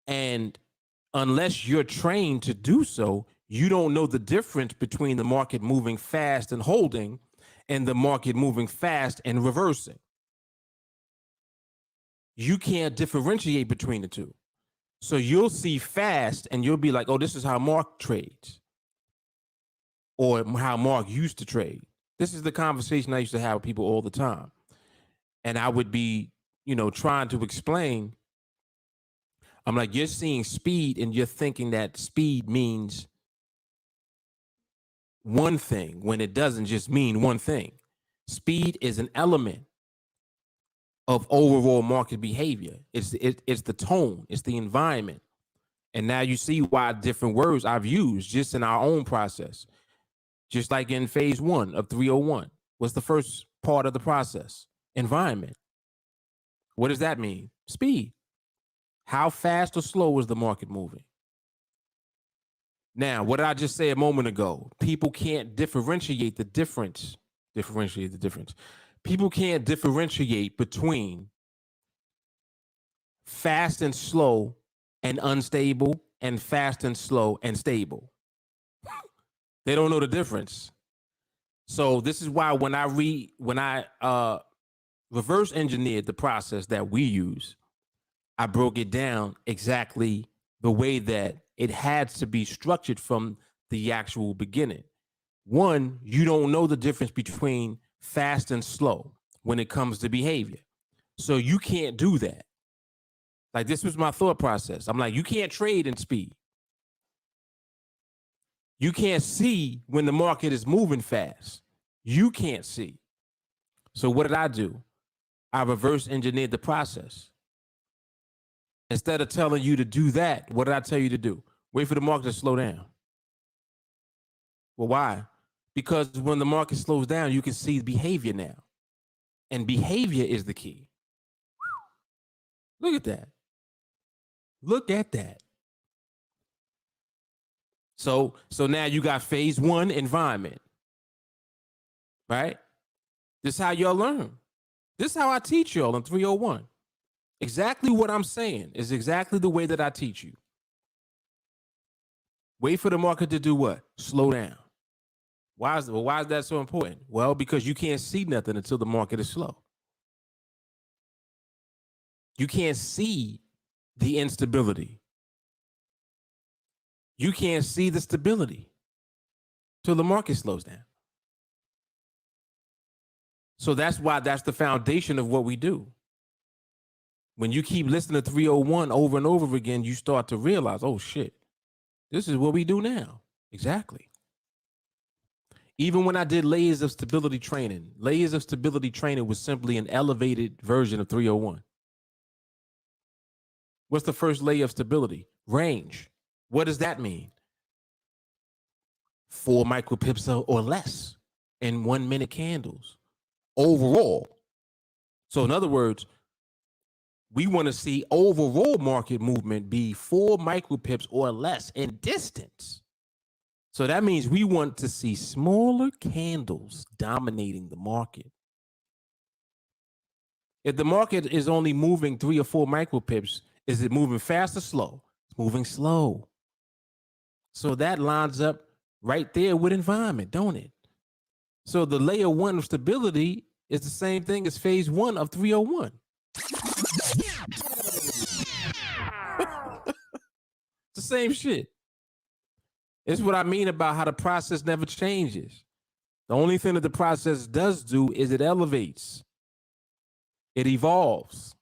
And unless you're trained to do so, you don't know the difference between the market moving fast and holding and the market moving fast and reversing. You can't differentiate between the two. So you'll see fast and you'll be like, oh, this is how Mark trades, or how Mark used to trade. This is the conversation I used to have with people all the time. And I would be, trying to explain. I'm like, you're seeing speed and you're thinking that speed means one thing when it doesn't just mean one thing. Speed is an element of overall market behavior. It's the tone, it's the environment. And now you see why different words I've used just in our own process. Just like in phase 1 of 301. What's the first part of the process? Environment. What does that mean? Speed. How fast or slow is the market moving? Now, what did I just say a moment ago? People can't differentiate the difference. People can't differentiate between fast and slow and unstable and fast and slow and stable. They don't know the difference. So this is why when I reverse engineered the process that we use, I broke it down exactly the way that it had to be structured from the actual beginning. One, you don't know the difference between fast and slow when it comes to behavior. So you can't do that. Like, this was my thought process. I'm like, you can't trade in speed. You can't see when the market is moving fast. You can't see. So what did I do? I reverse engineered the process. Instead of telling you to do that, what did I tell you to do? Wait for the market to slow down. Well, why? Because when the market slows down, you can see behavior now. And behavior is the key. Look at that. Look at that. So now you got phase one environment, right? This is how y'all learn. This is how I teach y'all in 301. Exactly what I'm saying is exactly the way that I teach you. Wait for the market to do what? Slow down. Why is that so important? Well, because you can't see nothing until the market is slow. You can't see the instability. You can't see the stability till the market slows down. So that's why that's the foundation of what we do. When you keep listening to 301 over and over again, you start to realize, oh shit, this is what we do now. Exactly. Even when I did layers of stability training was simply an elevated version of 301. What's the first layer of stability? Range. What does that mean? 4 micropips or less in 1 minute candles overall. So in other words, we want to see overall market movement be 4 micropips or less in distance. So that means we want to see smaller candles dominating the market. If the market is only moving 3 or 4 micropips, is it moving fast or slow? It's moving slow. So that lines up right there with environment, don't it? So the layer 1 of stability is the same thing as phase 1 of 301. It's the same shit. It's what I mean about how the process never changes. The only thing that the process does do is it elevates. It evolves.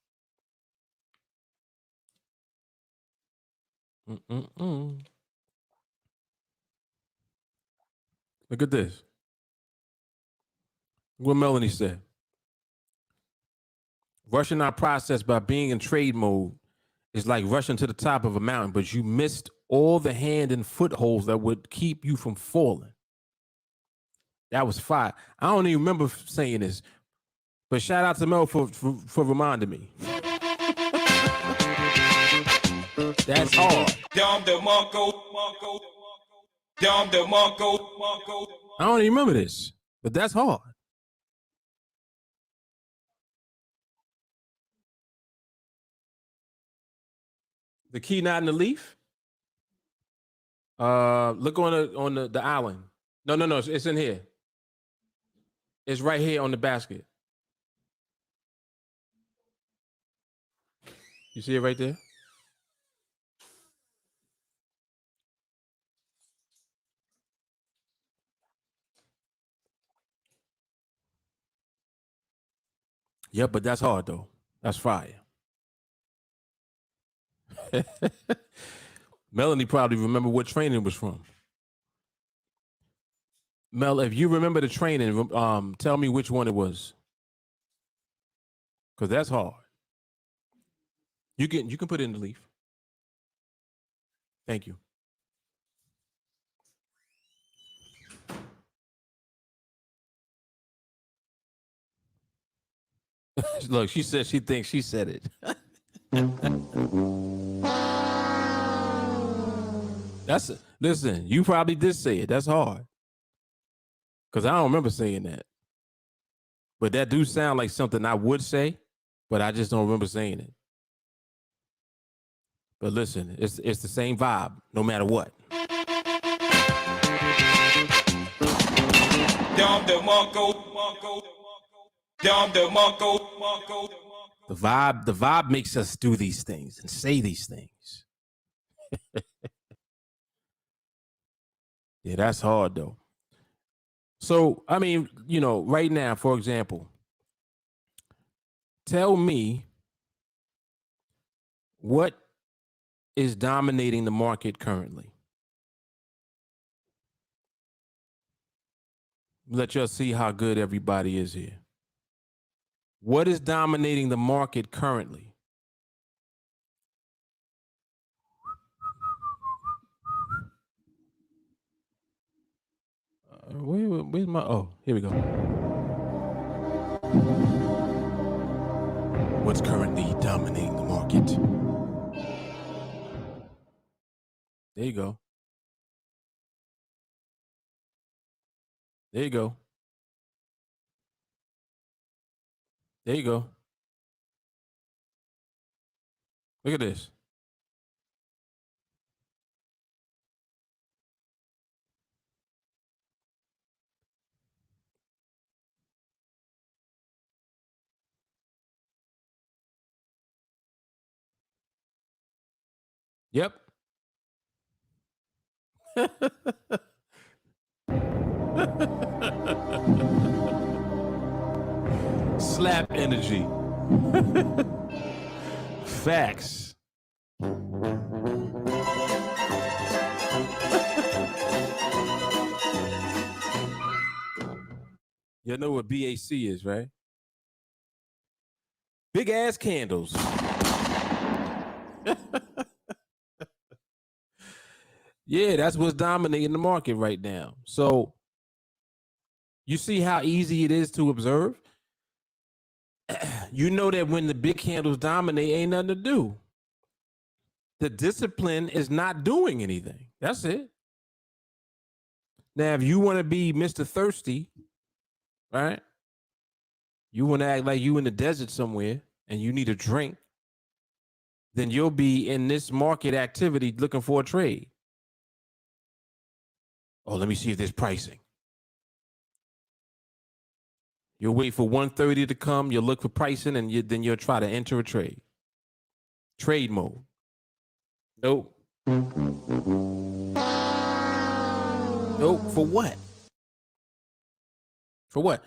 Look at this. What Melanie said. Rushing our process by being in trade mode is like rushing to the top of a mountain, but you missed all the hand and footholds that would keep you from falling. That was fire. I don't even remember saying this, but shout out to Mel for reminding me. That's hard. I don't even remember this, but that's hard. The key not in the leaf. Look on the island. No, it's in here. It's right here on the basket. You see it right there? Yep, but that's hard though. That's fire. Melanie probably remember what training it was from. Mel, if you remember the training, tell me which one it was, because that's hard. You can put it in the leaf. Thank you. Look, she said she thinks she said it. Listen, you probably did say it. That's hard. Because I don't remember saying that. But that do sound like something I would say, but I just don't remember saying it. But listen, it's the same vibe, no matter what. The vibe makes us do these things and say these things. Yeah, that's hard though. So, I mean, right now, for example, tell me what is dominating the market currently. Let y'all see how good everybody is here. What is dominating the market currently? Where's my? Oh, here we go. What's currently dominating the market? There you go. There you go. There you go. Look at this. Yep. Slap energy. Facts. You know what BAC is, right? Big ass candles. Yeah, that's what's dominating the market right now. So you see how easy it is to observe? You know that when the big candles dominate, ain't nothing to do. The discipline is not doing anything. That's it. Now, if you want to be Mr. Thirsty, right? You want to act like you in the desert somewhere and you need a drink, then you'll be in this market activity looking for a trade. Oh, let me see if there's pricing. You'll wait for 130 to come. You'll look for pricing, and then you'll try to enter a trade. Trade mode. Nope. Nope. For what? For what?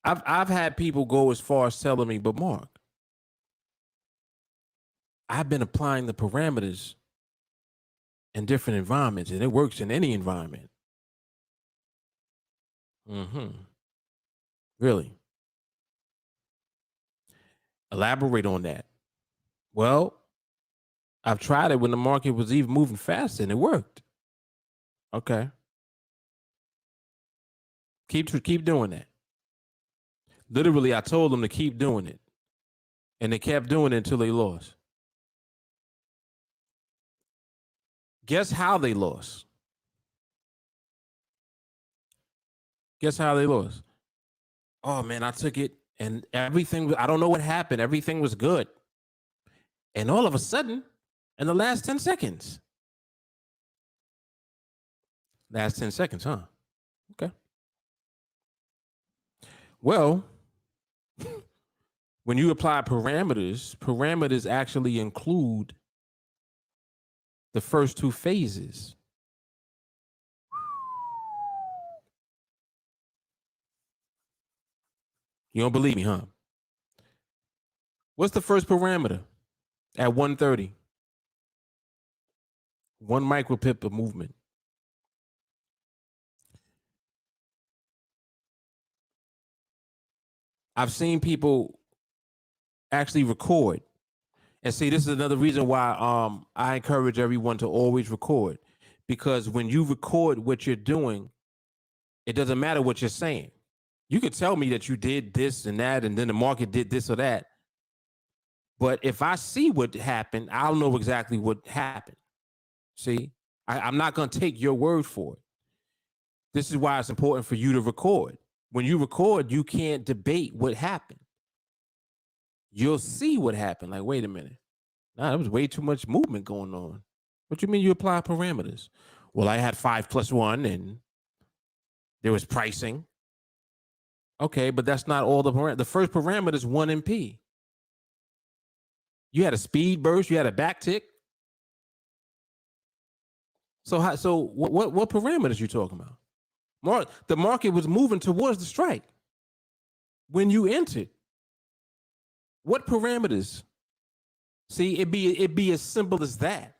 I've had people go as far as telling me, but Mark, I've been applying the parameters in different environments, and it works in any environment. Really? Elaborate on that. Well, I've tried it when the market was even moving fast, and it worked. Okay. Keep doing that. Literally, I told them to keep doing it, and they kept doing it until they lost. Guess how they lost? Guess how they lost? Oh man, I took it and everything, I don't know what happened. Everything was good. And all of a sudden, in the last 10 seconds. Last 10 seconds, huh? Okay. Well, when you apply parameters actually include the first two phases. You don't believe me, huh? What's the first parameter at 130? 1 micropip of movement. I've seen people actually record. And see, this is another reason why I encourage everyone to always record. Because when you record what you're doing, it doesn't matter what you're saying. You could tell me that you did this and that, and then the market did this or that. But if I see what happened, I'll know exactly what happened. See, I'm not going to take your word for it. This is why it's important for you to record. When you record, you can't debate what happened. You'll see what happened. Like, wait a minute. Nah, there was way too much movement going on. What do you mean you apply parameters? Well, I had 5+1 and there was pricing. Okay, but that's not all the parameters. The first parameter is 1 MP. You had a speed burst, you had a back tick. So what parameters you talking about? The market was moving towards the strike when you entered. What parameters? See, it'd be as simple as that.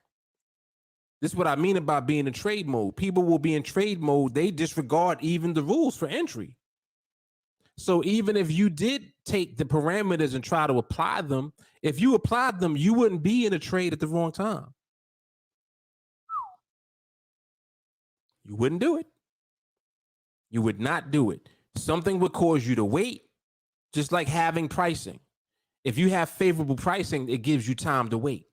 This is what I mean about being in trade mode. People will be in trade mode. They disregard even the rules for entry. So even if you did take the parameters and try to apply them, if you applied them, you wouldn't be in a trade at the wrong time. You wouldn't do it. You would not do it. Something would cause you to wait, just like having pricing. If you have favorable pricing, it gives you time to wait.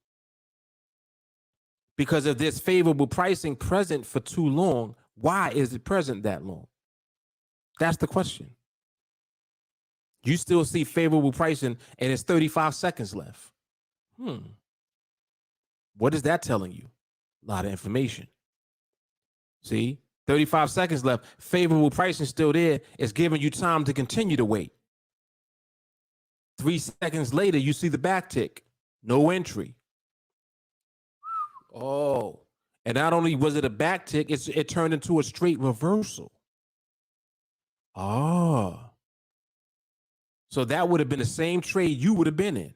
Because if there's favorable pricing present for too long, why is it present that long? That's the question. You still see favorable pricing and it's 35 seconds left. What is that telling you? A lot of information. See, 35 seconds left. Favorable pricing still there. It's giving you time to continue to wait. 3 seconds later, you see the back tick. No entry. Oh, and not only was it a back tick, it turned into a straight reversal. Oh, so that would have been the same trade you would have been in.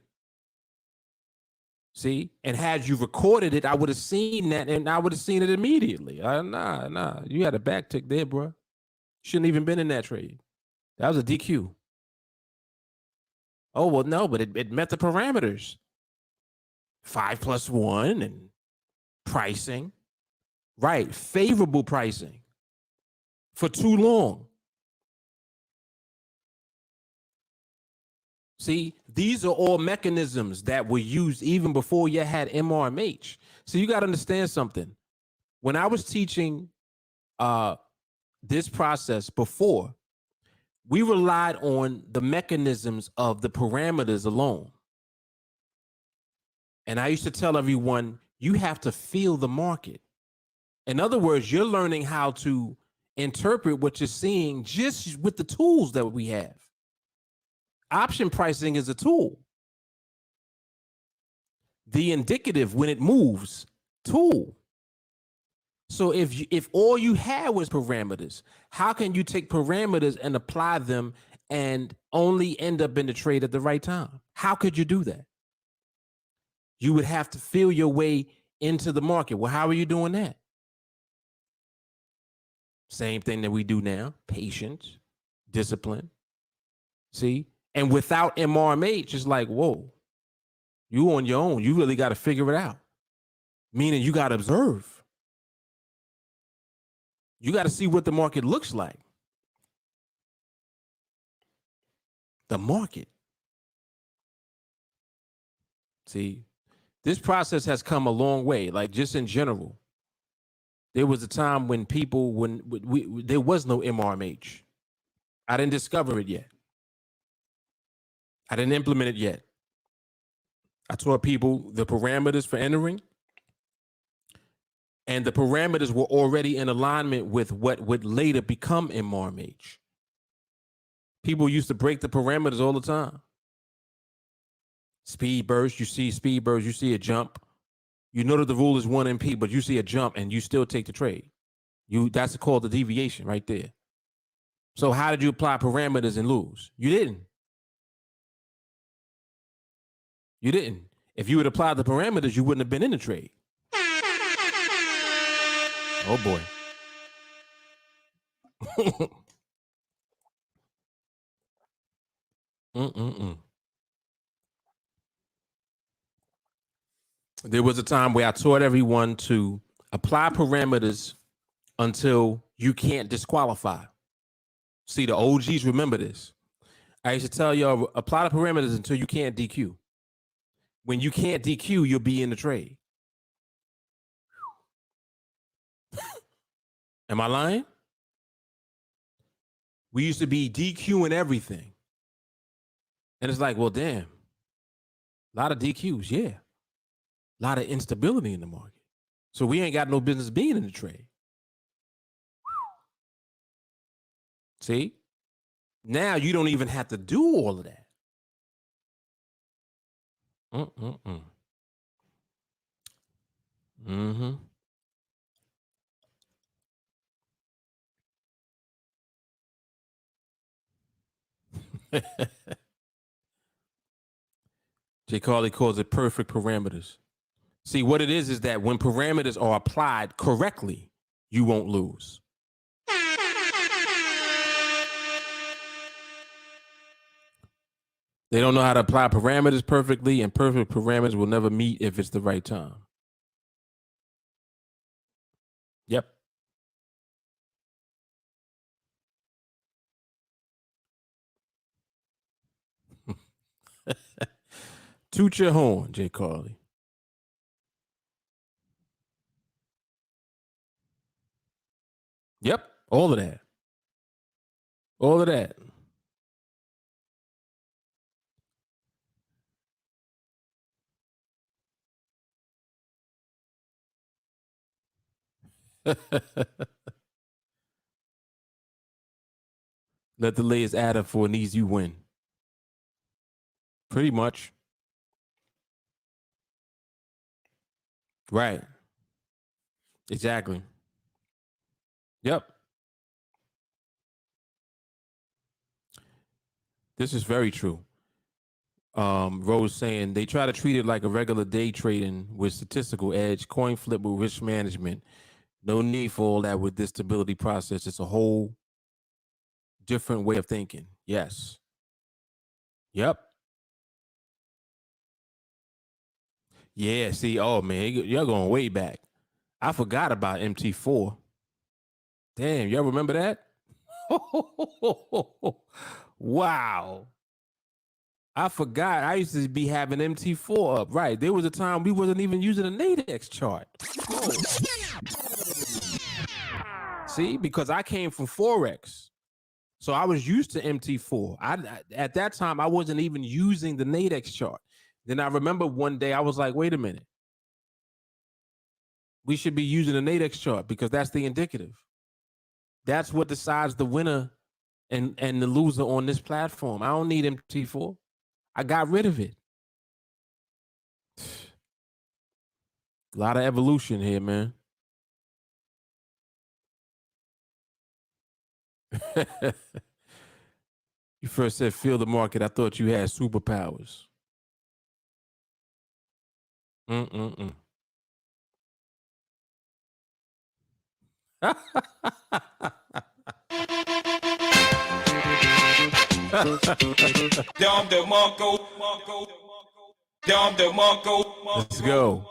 See, and had you recorded it, I would have seen that, and I would have seen it immediately. Nah, you had a back tick there, bro. Shouldn't even been in that trade. That was a DQ. Oh well, no, but it met the parameters. 5+1 and pricing, right? Favorable pricing for too long. See, these are all mechanisms that were used even before you had MRMH. So you got to understand something. When I was teaching this process before, we relied on the mechanisms of the parameters alone. And I used to tell everyone, you have to feel the market. In other words, you're learning how to interpret what you're seeing just with the tools that we have. Option pricing is a tool. The indicative, when it moves, tool. So if all you had was parameters, how can you take parameters and apply them and only end up in the trade at the right time? How could you do that? You would have to feel your way into the market. Well, how are you doing that? Same thing that we do now: patience, discipline. See? And without MRMH, it's like, whoa, you on your own. You really got to figure it out. Meaning you got to observe. You got to see what the market looks like. The market. See, this process has come a long way, like just in general. There was a time when people, there was no MRMH. I didn't discover it yet. I didn't implement it yet. I taught people the parameters for entering, and the parameters were already in alignment with what would later become MRMH. People used to break the parameters all the time. Speed burst, you see speed burst, you see a jump. You know that the rule is 1 MP, but you see a jump and you still take the trade. That's called the deviation right there. So how did you apply parameters and lose? You didn't. You didn't. If you had applied the parameters, you wouldn't have been in the trade. Oh boy. There was a time where I taught everyone to apply parameters until you can't disqualify. See, the OGs remember this. I used to tell y'all, apply the parameters until you can't DQ. When you can't DQ, you'll be in the trade. Am I lying? We used to be DQing everything. And it's like, well, damn. A lot of DQs, yeah. A lot of instability in the market. So we ain't got no business being in the trade. See? Now you don't even have to do all of that. Jay Carly calls it perfect parameters. See, what it is that when parameters are applied correctly, you won't lose. They don't know how to apply parameters perfectly, and perfect parameters will never meet if it's the right time. Yep. Toot your horn, Jay Carly. Yep, all of that. All of that. Let the layers add up for an easy win. Pretty much. Right. Exactly. Yep. This is very true. Rose saying they try to treat it like a regular day trading with statistical edge, coin flip with risk management. No need for all that with this stability process. It's a whole different way of thinking. Yes. Yep. Yeah. See, oh man, you're going way back. I forgot about MT4. Damn, y'all remember that? Wow. I forgot. I used to be having MT4 up. Right. There was a time we wasn't even using a NADEX chart. Oh. See, because I came from Forex. So I was used to MT4. At that time, I wasn't even using the NADEX chart. Then I remember one day I was like, wait a minute. We should be using the NADEX chart because that's the indicative. That's what decides the winner and the loser on this platform. I don't need MT4. I got rid of it. A lot of evolution here, man. You first said feel the market. I thought you had superpowers. Mm-mm-mm. Let's go.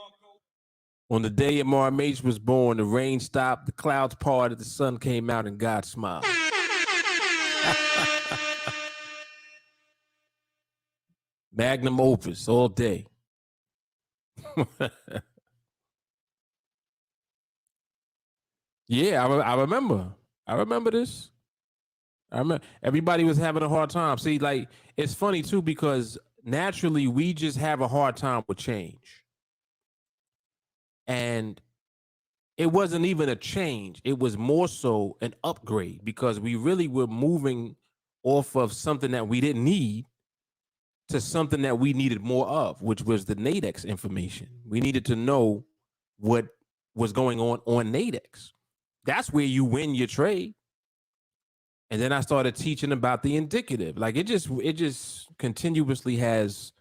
On the day MRMH was born, the rain stopped, the clouds parted, the sun came out, and God smiled. Magnum opus all day. Yeah, I remember. I remember this. I remember everybody was having a hard time. See, like it's funny too because naturally we just have a hard time with change, and it wasn't even a change. It was more so an upgrade because we really were moving off of something that we didn't need to something that we needed more of, which was the NADEX information. We needed to know what was going on NADEX. That's where you win your trade. And then I started teaching about the indicative. Like it just continuously has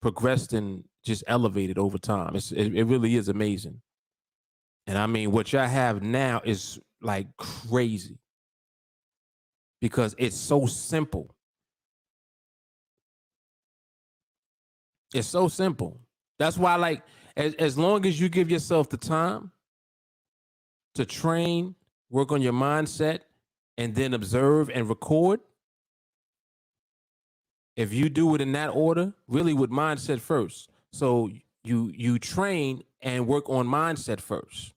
progressed and just elevated over time. It really is amazing. And I mean, what y'all have now is like crazy because it's so simple. It's so simple. That's why, like, as long as you give yourself the time to train, work on your mindset, and then observe and record, if you do it in that order, really with mindset first. So you train and work on mindset first.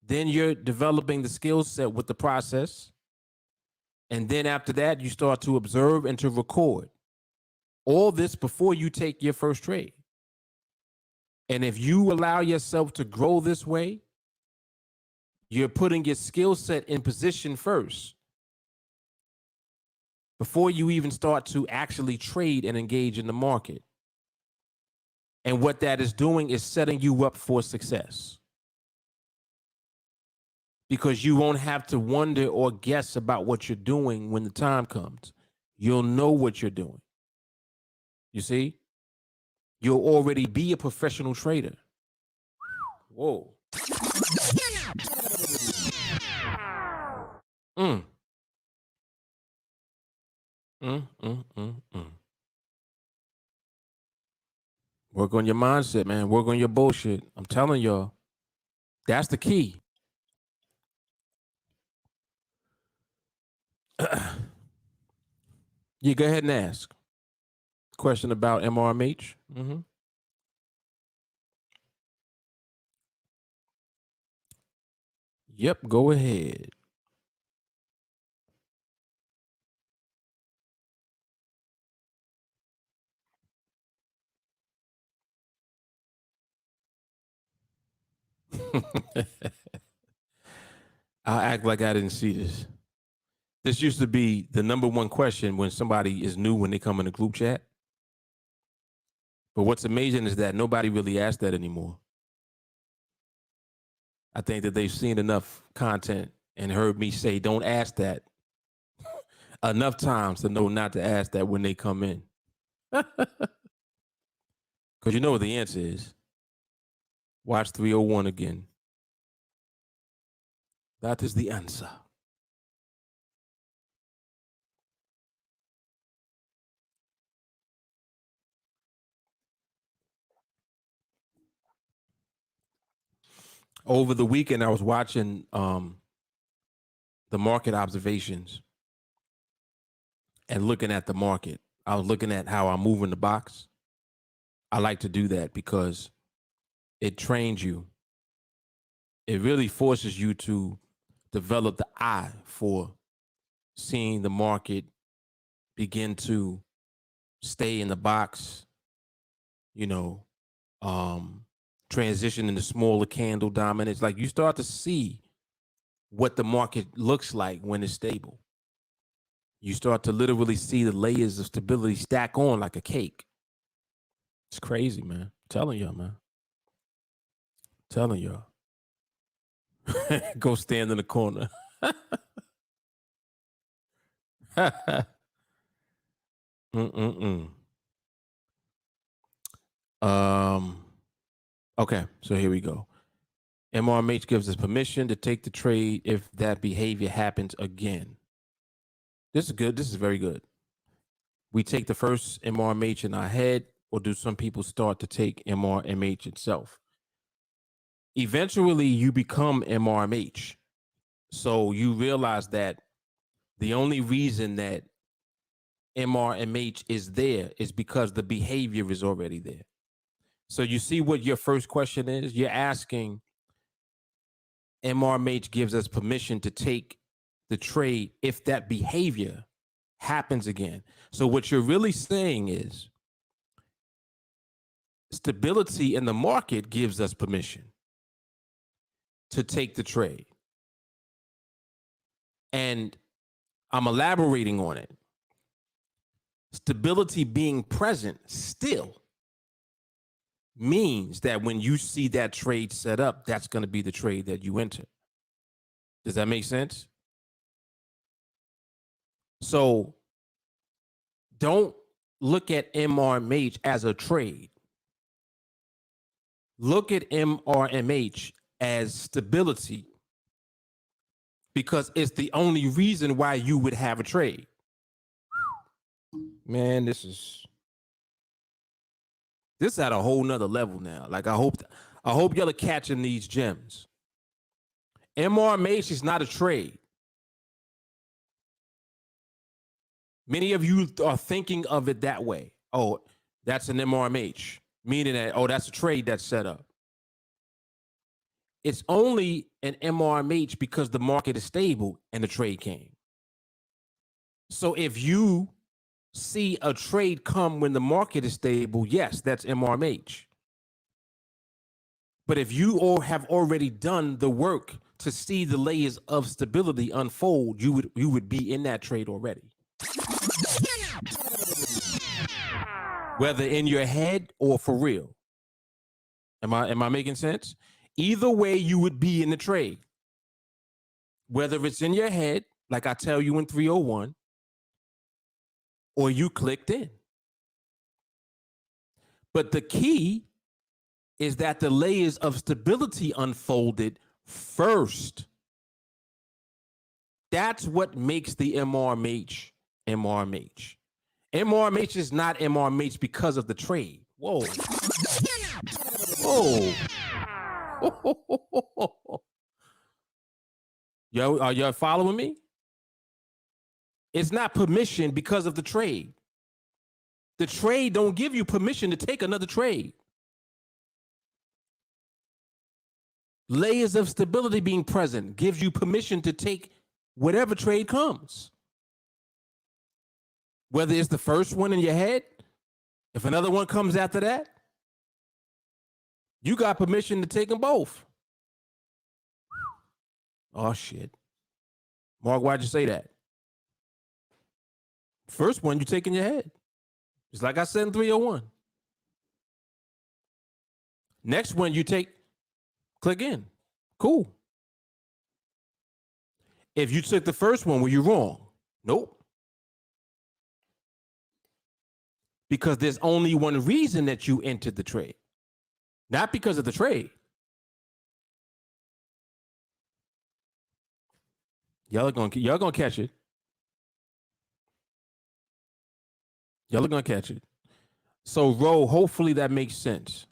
Then you're developing the skill set with the process. And then after that, you start to observe and to record. All this before you take your first trade. And if you allow yourself to grow this way, you're putting your skill set in position first before you even start to actually trade and engage in the market. And what that is doing is setting you up for success. Because you won't have to wonder or guess about what you're doing when the time comes. You'll know what you're doing. You see? You'll already be a professional trader. Whoa. Mm. Mm. Work on your mindset, man. Work on your bullshit. I'm telling y'all, that's the key. You go ahead and ask. Question about MRMH? Mm-hmm. Yep, go ahead. I'll act like I didn't see this. This used to be the number one question when somebody is new when they come in the group chat. But what's amazing is that nobody really asks that anymore. I think that they've seen enough content and heard me say, don't ask that enough times to know not to ask that when they come in. Because you know what the answer is. Watch 301 again. That is the answer. Over the weekend, I was watching the market observations and looking at the market. I was looking at how I move in the box. I like to do that because it trains you. It really forces you to develop the eye for seeing the market begin to stay in the box, you know, transition into smaller candle dominance. Like you start to see what the market looks like when it's stable. You start to literally see the layers of stability stack on like a cake. It's crazy, man. I'm telling y'all, man. I'm telling y'all. Go stand in the corner. Mm-mm-mm. Okay, so here we go. MRMH gives us permission to take the trade if that behavior happens again. This is good. This is very good. We take the first MRMH in our head, or do some people start to take MRMH itself? Eventually, you become MRMH. So you realize that the only reason that MRMH is there is because the behavior is already there. So you see what your first question is? You're asking, MRMH gives us permission to take the trade if that behavior happens again. So what you're really saying is stability in the market gives us permission to take the trade. And I'm elaborating on it. Stability being present still means that when you see that trade set up, that's going to be the trade that you enter. Does that make sense? So don't look at MRMH as a trade. Look at MRMH as stability, because it's the only reason why you would have a trade. Man, this is at a whole nother level now. Like I hope y'all are catching these gems. MRMH is not a trade. Many of you are thinking of it that way. Oh, that's an MRMH, meaning that, oh, that's a trade that's set up. It's only an MRMH because the market is stable and the trade came. So if you see a trade come when the market is stable, yes, that's MRMH. But if you all have already done the work to see the layers of stability unfold, you would be in that trade already. Whether in your head or for real. Am I making sense? Either way, you would be in the trade. Whether it's in your head, like I tell you in 301, or you clicked in. But the key is that the layers of stability unfolded first. That's what makes the MRMH MRMH. MRMH is not MRMH because of the trade. Whoa. Whoa. Yo, are y'all following me? It's not permission because of the trade. The trade don't give you permission to take another trade. Layers of stability being present gives you permission to take whatever trade comes. Whether it's the first one in your head, if another one comes after that, you got permission to take them both. Oh, shit. Mark, why'd you say that? First one you take in your head. It's like I said in 301. Next one you take, click in. Cool. If you took the first one, were you wrong? Nope. Because there's only one reason that you entered the trade. Not because of the trade. Y'all gonna catch it. Y'all are gonna catch it. So, Ro, hopefully that makes sense.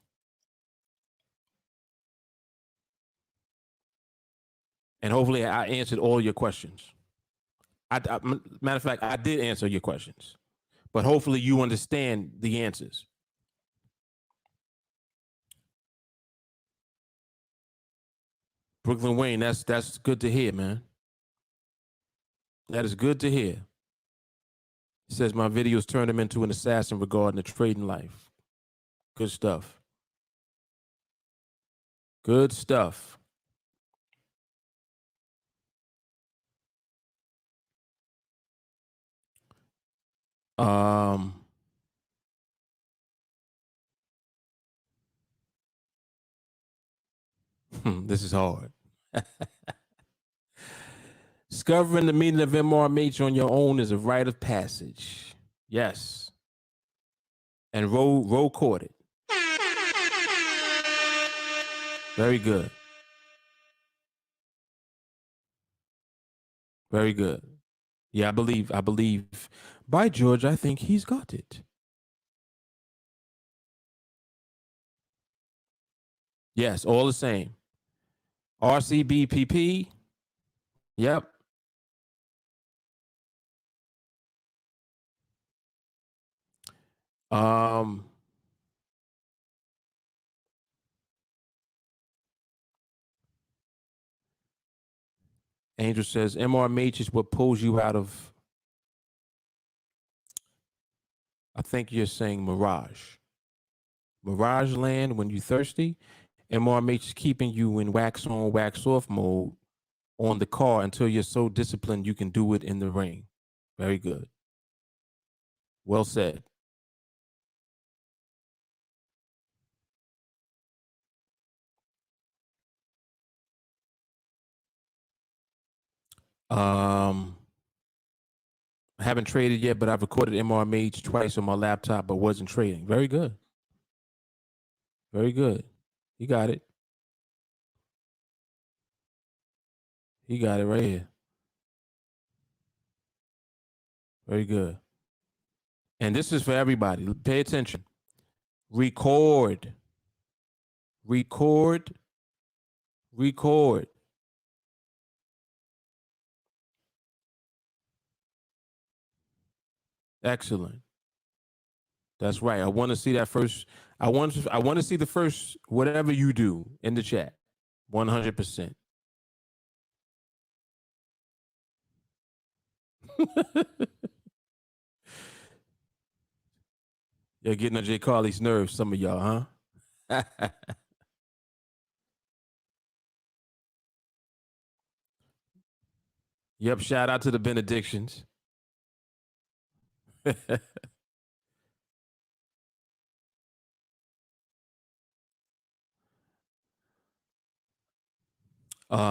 And hopefully I answered all your questions. Matter of fact, I did answer your questions. But hopefully you understand the answers. Brooklyn Wayne, that's good to hear, man. That is good to hear. He says my videos turned him into an assassin regarding the trading life. Good stuff. Good stuff. This is hard. Discovering the meaning of MRMH on your own is a rite of passage. Yes. And Ro caught it. Very good. Very good. Yeah, I believe. By George, I think he's got it. Yes, all the same. RCBPP. Yep. Angel says MRMH is what pulls you out of, I think you're saying Mirage. Mirage land when you're thirsty. MRMH is keeping you in wax on, wax off mode on the car until you're so disciplined you can do it in the ring. Very good. Well said. I haven't traded yet, but I've recorded MRMH twice on my laptop, but wasn't trading. Very good. Very good. You got it. You got it right here. Very good. And this is for everybody. Pay attention. Record. Record. Record. Excellent. That's right. I want to see that first. I want to see the first whatever you do in the chat. 100%. You're getting on Jay Carly's nerves, some of y'all, huh? Yep. Shout out to the benedictions.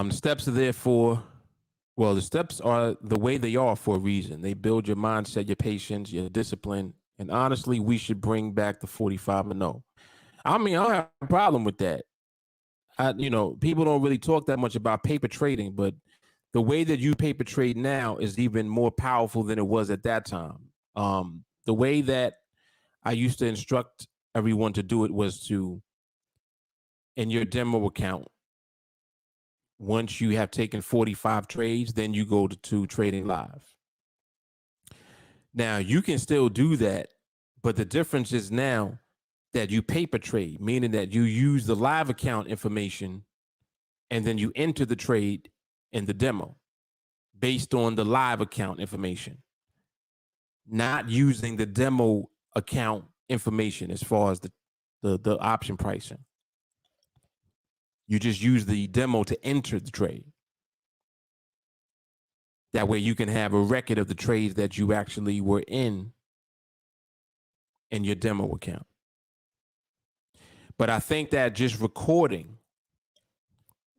Steps are there for, well, the steps are the way they are for a reason. They build your mindset, your patience, your discipline. And honestly, we should bring back the 45-0. I mean, I don't have a problem with that. People don't really talk that much about paper trading, but the way that you paper trade now is even more powerful than it was at that time. The way that I used to instruct everyone to do it was to, in your demo account, once you have taken 45 trades, then you go to trading live. Now, you can still do that, But the difference is now that you paper trade, meaning that you use the live account information and then you enter the trade in the demo based on the live account information, not using the demo account information as far as the option pricing. You just use the demo to enter the trade. That way you can have a record of the trades that you actually were in your demo account. But I think that just recording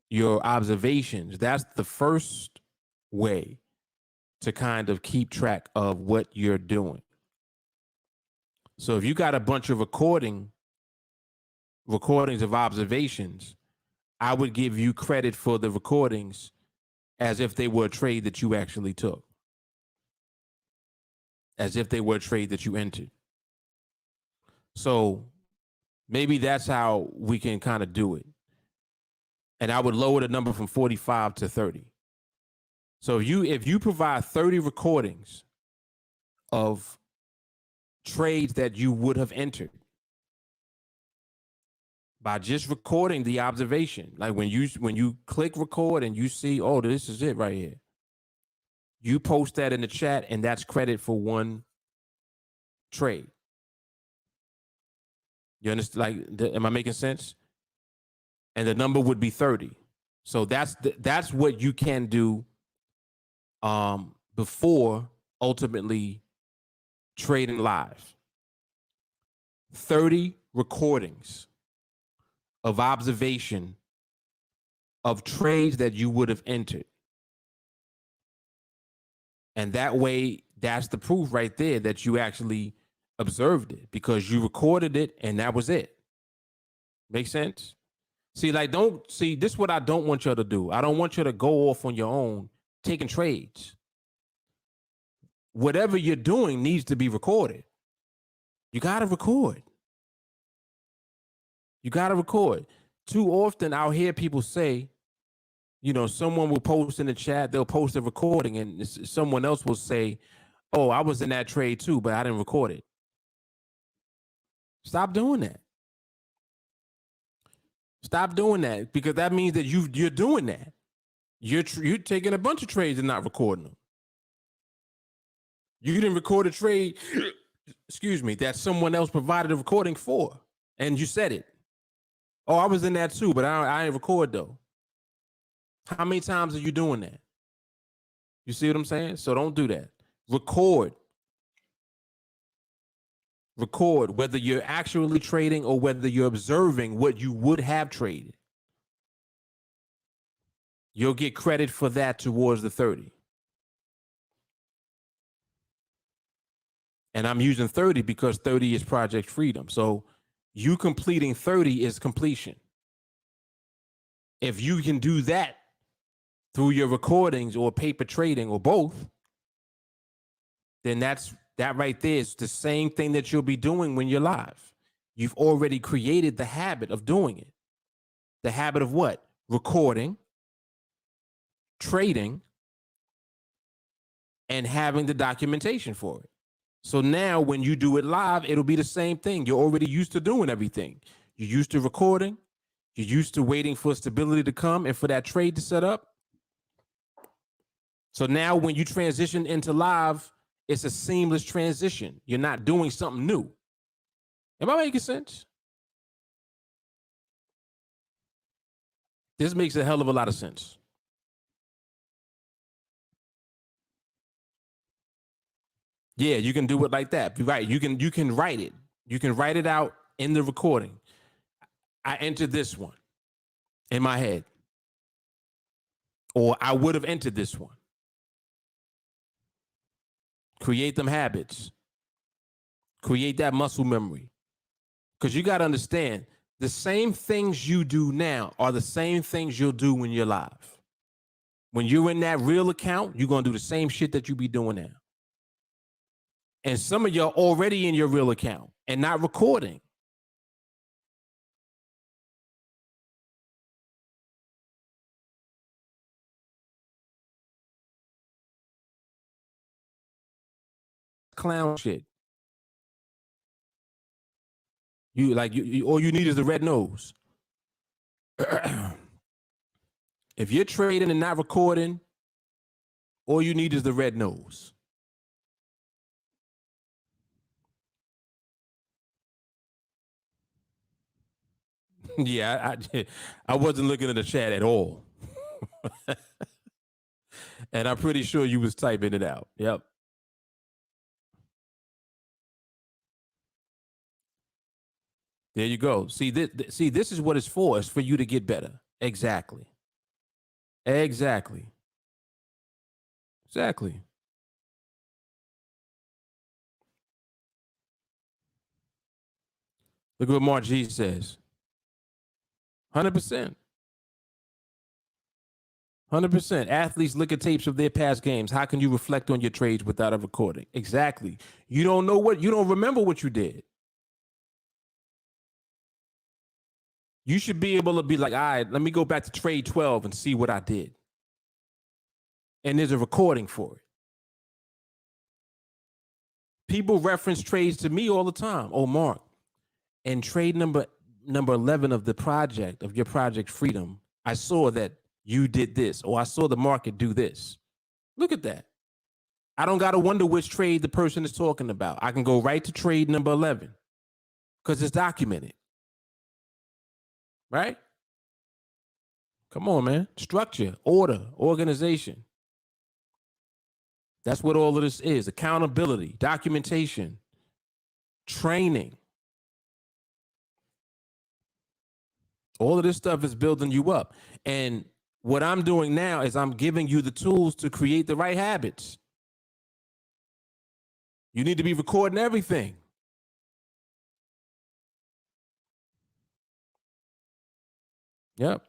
your observations, that's the first way to kind of keep track of what you're doing. So if you got a bunch of recordings of observations, I would give you credit for the recordings as if they were a trade that you actually took, as if they were a trade that you entered. So maybe that's how we can kind of do it. And I would lower the number from 45 to 30. So if you provide 30 recordings of trades that you would have entered by just recording the observation, like when you click record and you see, oh, this is it right here, you post that in the chat and that's credit for one trade. You understand? Like, am I making sense? And the number would be 30. So that's what you can do before ultimately trading live. 30 recordings of observation of trades that you would have entered. And that way, that's the proof right there that you actually observed it, because you recorded it and that was it. Make sense? See, this is what I don't want you to do. I don't want you to go off on your own taking trades. Whatever you're doing needs to be recorded. You got to record. You got to record. Too often I'll hear people say, someone will post in the chat, they'll post a recording and someone else will say, oh, I was in that trade too, but I didn't record it. Stop doing that. Stop doing that, because that means that you're doing that. You're taking a bunch of trades and not recording them. You didn't record a trade, excuse me, that someone else provided a recording for, and you said it. Oh, I was in that too, but I ain't record though. How many times are you doing that? You see what I'm saying? So don't do that. Record. Record, whether you're actually trading or whether you're observing what you would have traded. You'll get credit for that towards the 30. And I'm using 30 because 30 is Project Freedom. So you completing 30 is completion. If you can do that through your recordings or paper trading or both, then that right there is the same thing that you'll be doing when you're live. You've already created the habit of doing it. The habit of what? Recording, trading, and having the documentation for it. So now when you do it live, it'll be the same thing. You're already used to doing everything. You're used to recording. You're used to waiting for stability to come and for that trade to set up. So now when you transition into live, it's a seamless transition. You're not doing something new. Am I making sense? This makes a hell of a lot of sense. Yeah, you can do it like that. Right. You can write it. You can write it out in the recording. I entered this one in my head, or I would have entered this one. Create them habits. Create that muscle memory. Because you got to understand, the same things you do now are the same things you'll do when you're live. When you're in that real account, you're going to do the same shit that you be doing now. And some of y'all already in your real account and not recording. Clown shit. All you need is the red nose. If you're trading and not recording, all you need is the red nose. Yeah, I wasn't looking at the chat at all. And I'm pretty sure you was typing it out. Yep. There you go. See, this is what it's for. It's for you to get better. Exactly. Exactly. Exactly. Look at what Mark G says. 100%. 100%. Athletes look at tapes of their past games. How can you reflect on your trades without a recording? Exactly. You don't remember what you did. You should be able to be like, all right, let me go back to trade 12 and see what I did. And there's a recording for it. People reference trades to me all the time. Oh, Mark, and trade number 11 of your project Freedom, I saw that you did this, or I saw the market do this. Look at that. I don't got to wonder which trade the person is talking about. I can go right to trade number 11 because it's documented. Right? Come on, man. Structure, order, organization. That's what all of this is. Accountability, documentation, training. All of this stuff is building you up. And what I'm doing now is I'm giving you the tools to create the right habits. You need to be recording everything. Yep.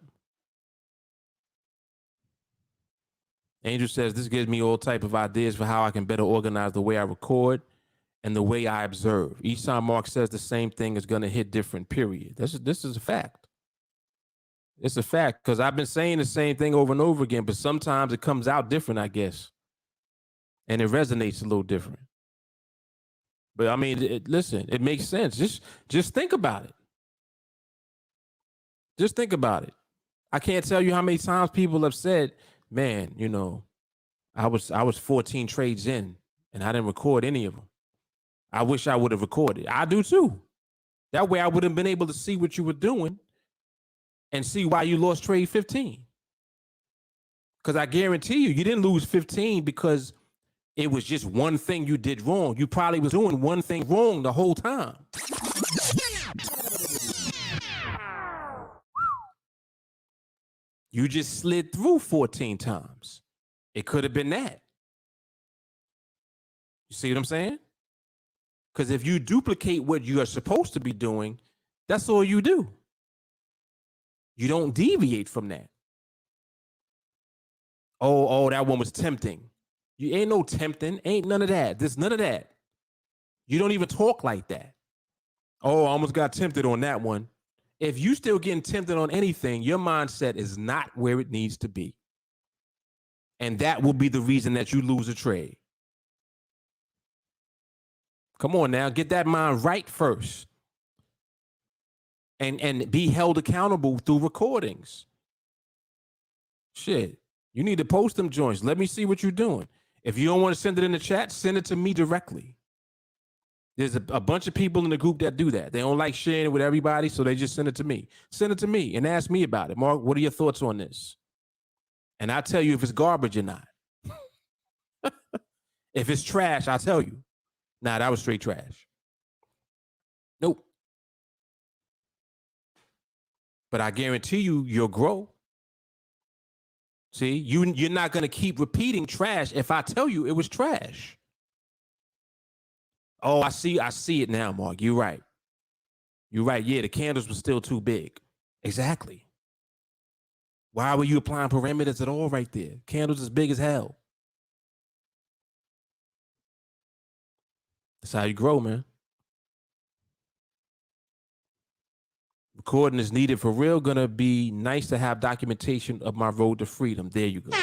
Angel says, this gives me all type of ideas for how I can better organize the way I record and the way I observe. Each time Mark says the same thing is going to hit different, period. This is a fact. It's a fact because I've been saying the same thing over and over again, but sometimes it comes out different, I guess. And it resonates a little different. But I mean, listen, it makes sense. Just think about it. Just think about it. I can't tell you how many times people have said, man, I was 14 trades in and I didn't record any of them. I wish I would have recorded. I do too. That way I would have been able to see what you were doing and see why you lost trade 15. Because I guarantee you didn't lose 15 because it was just one thing you did wrong. You probably was doing one thing wrong the whole time. You just slid through 14 times. It could have been that. You see what I'm saying? Because if you duplicate what you are supposed to be doing, that's all you do. You don't deviate from that. Oh, that one was tempting. You ain't no tempting. Ain't none of that. There's none of that. You don't even talk like that. Oh, I almost got tempted on that one. If you still getting tempted on anything, your mindset is not where it needs to be. And that will be the reason that you lose a trade. Come on now, get that mind right first. And be held accountable through recordings. Shit, you need to post them joints. Let me see what you're doing. If you don't want to send it in the chat, send it to me directly. There's a bunch of people in the group that do that. They don't like sharing it with everybody, so they just send it to me. Send it to me and ask me about it. Mark, what are your thoughts on this? And I'll tell you if it's garbage or not. If it's trash, I'll tell you. Nah, that was straight trash. Nope. But I guarantee you'll grow. See, you're not going to keep repeating trash if I tell you it was trash. Oh, I see it now, Mark. You're right. You're right. Yeah, the candles were still too big. Exactly. Why were you applying parameters at all right there? Candles as big as hell. That's how you grow, man. Recording is needed for real. Gonna be nice to have documentation of my road to freedom. There you go.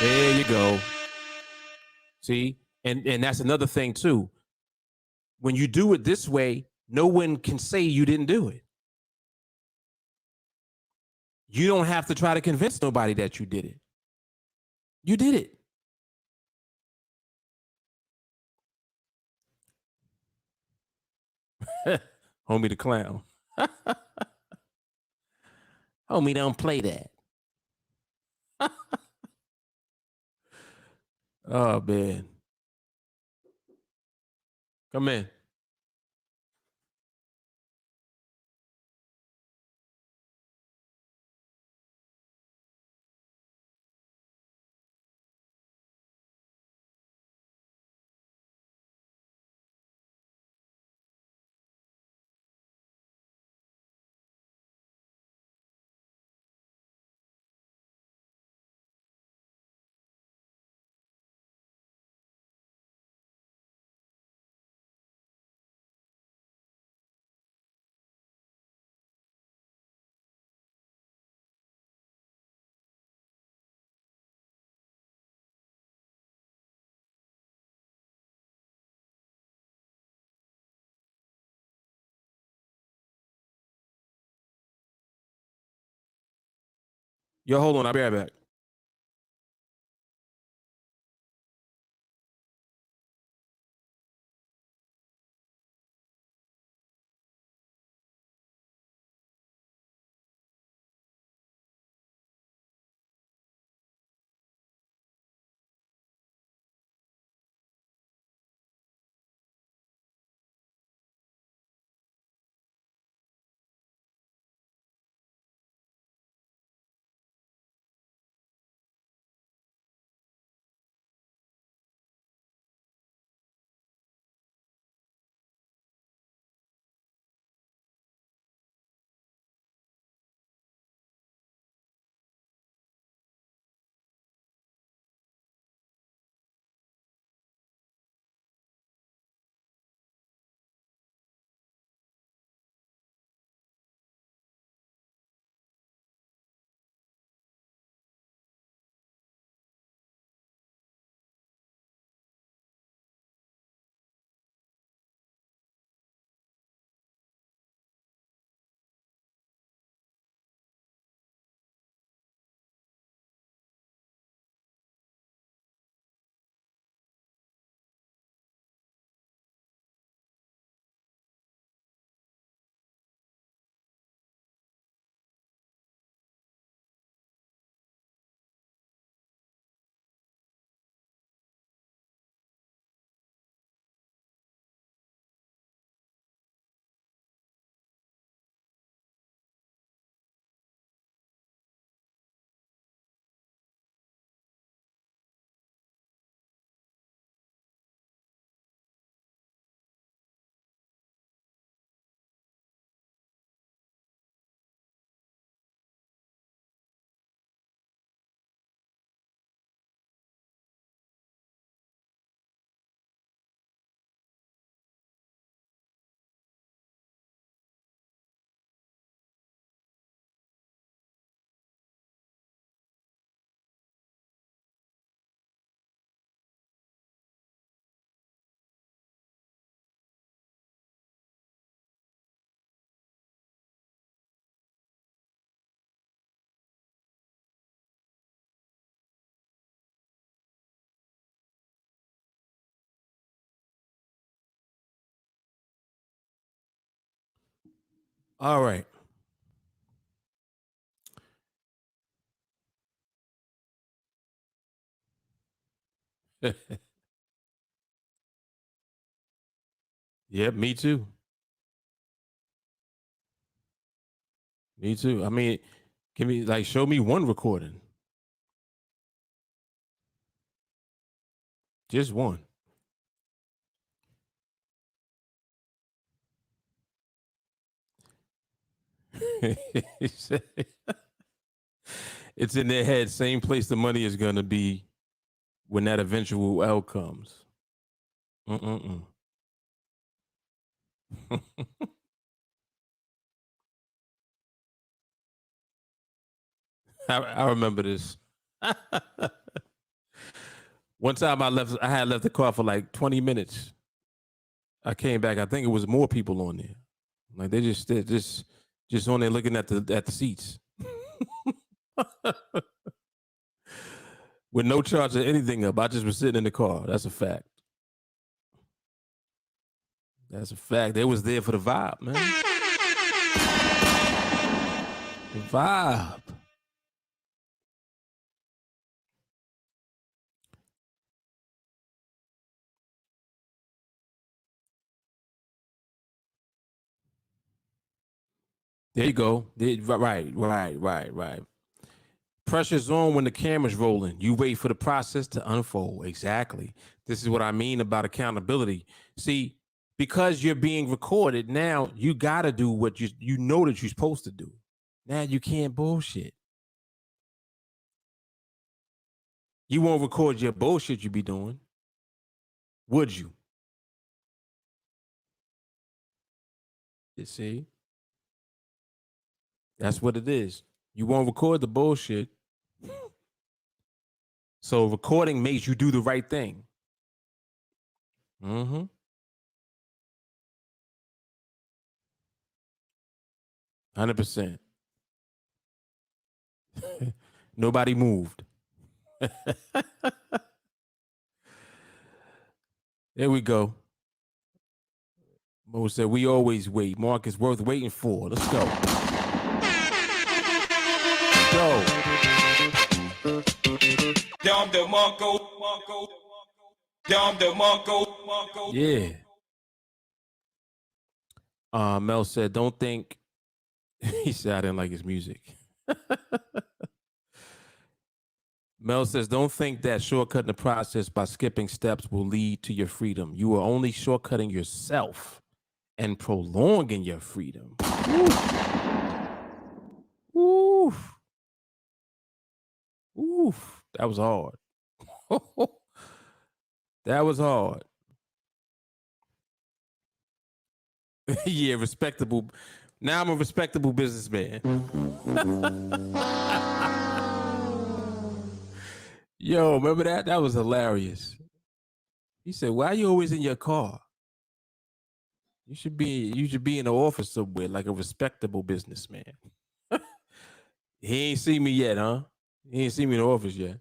There you go. See? And that's another thing too. When you do it this way, no one can say you didn't do it. You don't have to try to convince nobody that you did it. You did it. Homie the clown. Homie don't play that. Oh, man. Come in. Yo, hold on. I'll be right back. All right. Yep, me too. Me too. I mean, give me like show me one recording. Just one. It's in their head, same place the money is gonna be when that eventual L comes. Mm-mm-mm. I remember this. One time I had left the car for like 20 minutes. I came back. I think it was more people on there. Like they just on there looking at the seats. With no charge of anything up. I just was sitting in the car. That's a fact. That's a fact. They was there for the vibe, man. The vibe. There you go. Right. Pressure's on when the camera's rolling. You wait for the process to unfold. Exactly. This is what I mean about accountability. See, because you're being recorded, now you got to do what you know that you're supposed to do. Now you can't bullshit. You won't record your bullshit you be doing. Would you? You see? That's what it is. You won't record the bullshit. So recording makes you do the right thing. Mm-hmm. 100%. Nobody moved. There we go. Mo said, we always wait. Mark is worth waiting for. Let's go. Go. Yeah. Mel said, don't think. He said, I didn't like his music. Mel says, don't think that shortcutting the process by skipping steps will lead to your freedom. You are only shortcutting yourself and prolonging your freedom. Oof. Oof. That was hard. That was hard. Yeah, respectable. Now I'm a respectable businessman. Yo, remember that? That was hilarious. He said, why are you always in your car? You should be in the office somewhere like a respectable businessman. He ain't seen me yet, huh? He ain't seen me in the office yet.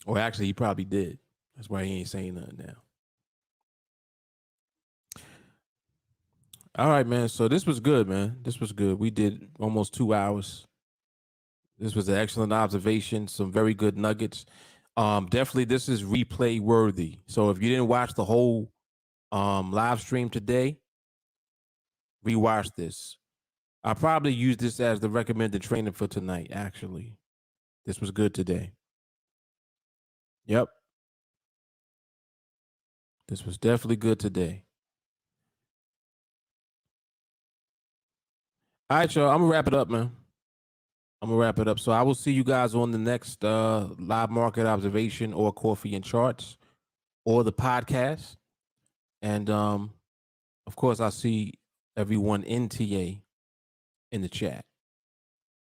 Or actually, he probably did. That's why he ain't saying nothing now. All right, man. So this was good, man. This was good. We did almost 2 hours. This was an excellent observation. Some very good nuggets. Definitely, this is replay worthy. So if you didn't watch the whole live stream today, rewatch this. I probably use this as the recommended training for tonight. Actually, this was good today. Yep, this was definitely good today. All right, y'all. I'm gonna wrap it up, man. I'm gonna wrap it up. So I will see you guys on the next live market observation or coffee and charts or the podcast. And of course, I see everyone in TA in the chat.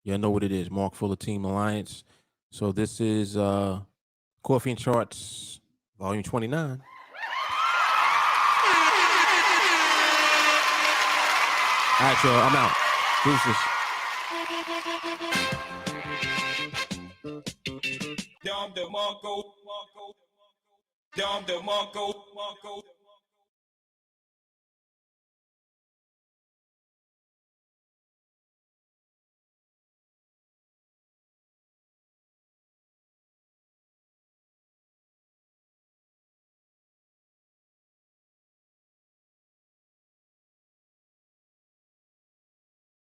Y'all know what it is. Mark Fuller TeamAlliance. So this is Coffee and Charts, Volume 29. All right, y'all. I'm out. Deuces. Dom DeMarco.